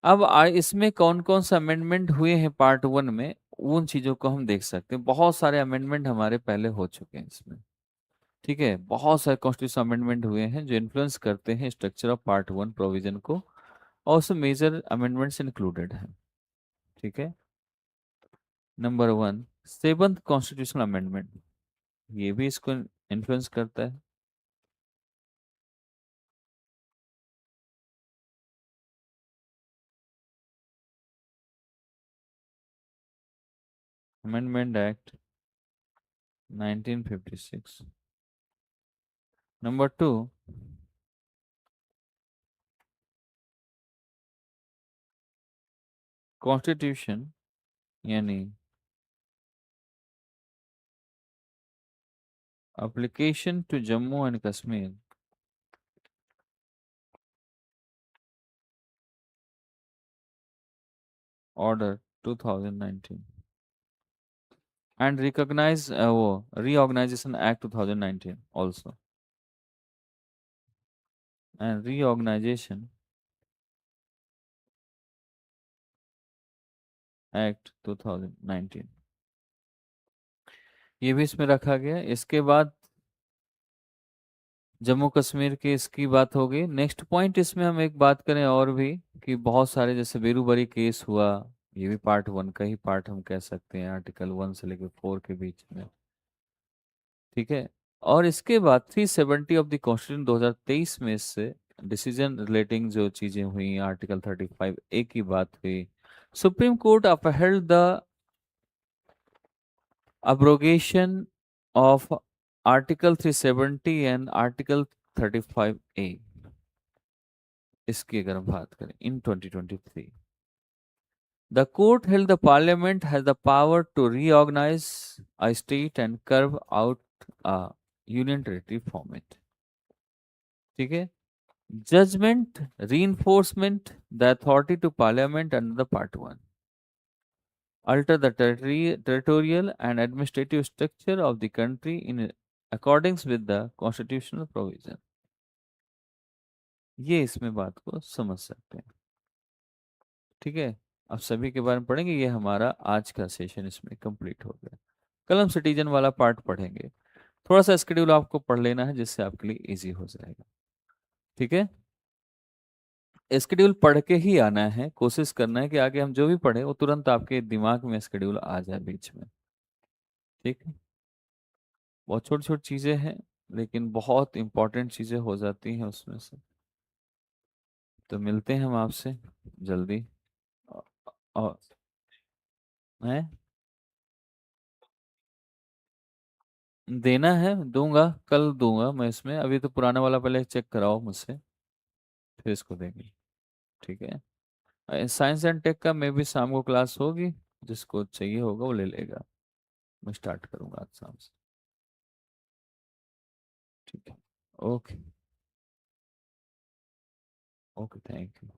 अब इसमें कौन कौन से अमेंडमेंट हुए हैं पार्ट 1 में, उन चीजों को हम देख सकते हैं। बहुत सारे अमेंडमेंट हमारे पहले हो चुके हैं इसमें। ठीक है, बहुत सारे कॉन्स्टिट्यूशन अमेंडमेंट हुए हैं जो इन्फ्लुएंस करते हैं स्ट्रक्चर ऑफ पार्ट 1 प्रोविजन को, और उसमें मेजर अमेंडमेंट्स इंक्लूडेड हैं। ठीक है। नंबर 1, 7th कॉन्स्टिट्यूशनल अमेंडमेंट, ये भी इसको इन्फ्लुएंस करता है। Amendment act 1956। नंबर 2, कॉन्स्टिट्यूशन यानी application to Jammu and Kashmir order 2019 and recognize वो reorganization act 2019 also, and reorganization act 2019, ये भी इसमें रखा गया। इसके बाद जम्मू कश्मीर की इसकी बात होगी। नेक्स्ट पॉइंट इसमें हम एक बात करें और भी, कि बहुत सारे जैसे बेरूबरी केस हुआ, ये भी पार्ट 1 का ही पार्ट हम कह सकते हैं, आर्टिकल 1 से लेकर 4 के बीच में। ठीक है। और इसके बाद 370 ऑफ द कॉन्स्टिट्यूशन 2023 में इससे डिसीजन रिलेटिंग जो चीजें हुई, आर्टिकल 35A की बात हुई। Supreme court upheld the abrogation of Article 370 and Article 35A, इसकी अगर हम बात करें इन 2023, the court held the parliament has the power to reorganize a state and carve out a union territory from it। ठीक है। Judgment reinforcement the authority to parliament under the part 1, alter the territorial and administrative structure of the country in accordance with the constitutional provision। ये इसमें बात को समझ सकते हैं। ठीक है। अब सभी के बारे में पढ़ेंगे, ये हमारा आज का सेशन इसमें कंप्लीट हो गया। कल हम सिटीजन वाला पार्ट पढ़ेंगे। थोड़ा सा स्केड्यूल आपको पढ़ लेना है जिससे आपके लिए इजी हो जाएगा। ठीक है। स्केड्यूल पढ़ के ही आना है, कोशिश करना है कि आगे हम जो भी पढ़े वो तुरंत आपके दिमाग में स्केड्यूल आ जाए बीच में। ठीक है। बहुत छोटी छोटी चीजें हैं लेकिन बहुत इंपॉर्टेंट चीजें हो जाती हैं उसमें से। तो मिलते हैं हम आपसे जल्दी। और हैं, देना है, दूंगा, कल दूंगा मैं इसमें, अभी तो पुराना वाला पहले चेक कराओ मुझसे, फिर इसको देंगे। ठीक है। साइंस एंड टेक का मे भी शाम को क्लास होगी, जिसको चाहिए होगा वो ले लेगा। मैं स्टार्ट करूंगा आज शाम से। ठीक है। ओके। Okay, thank you.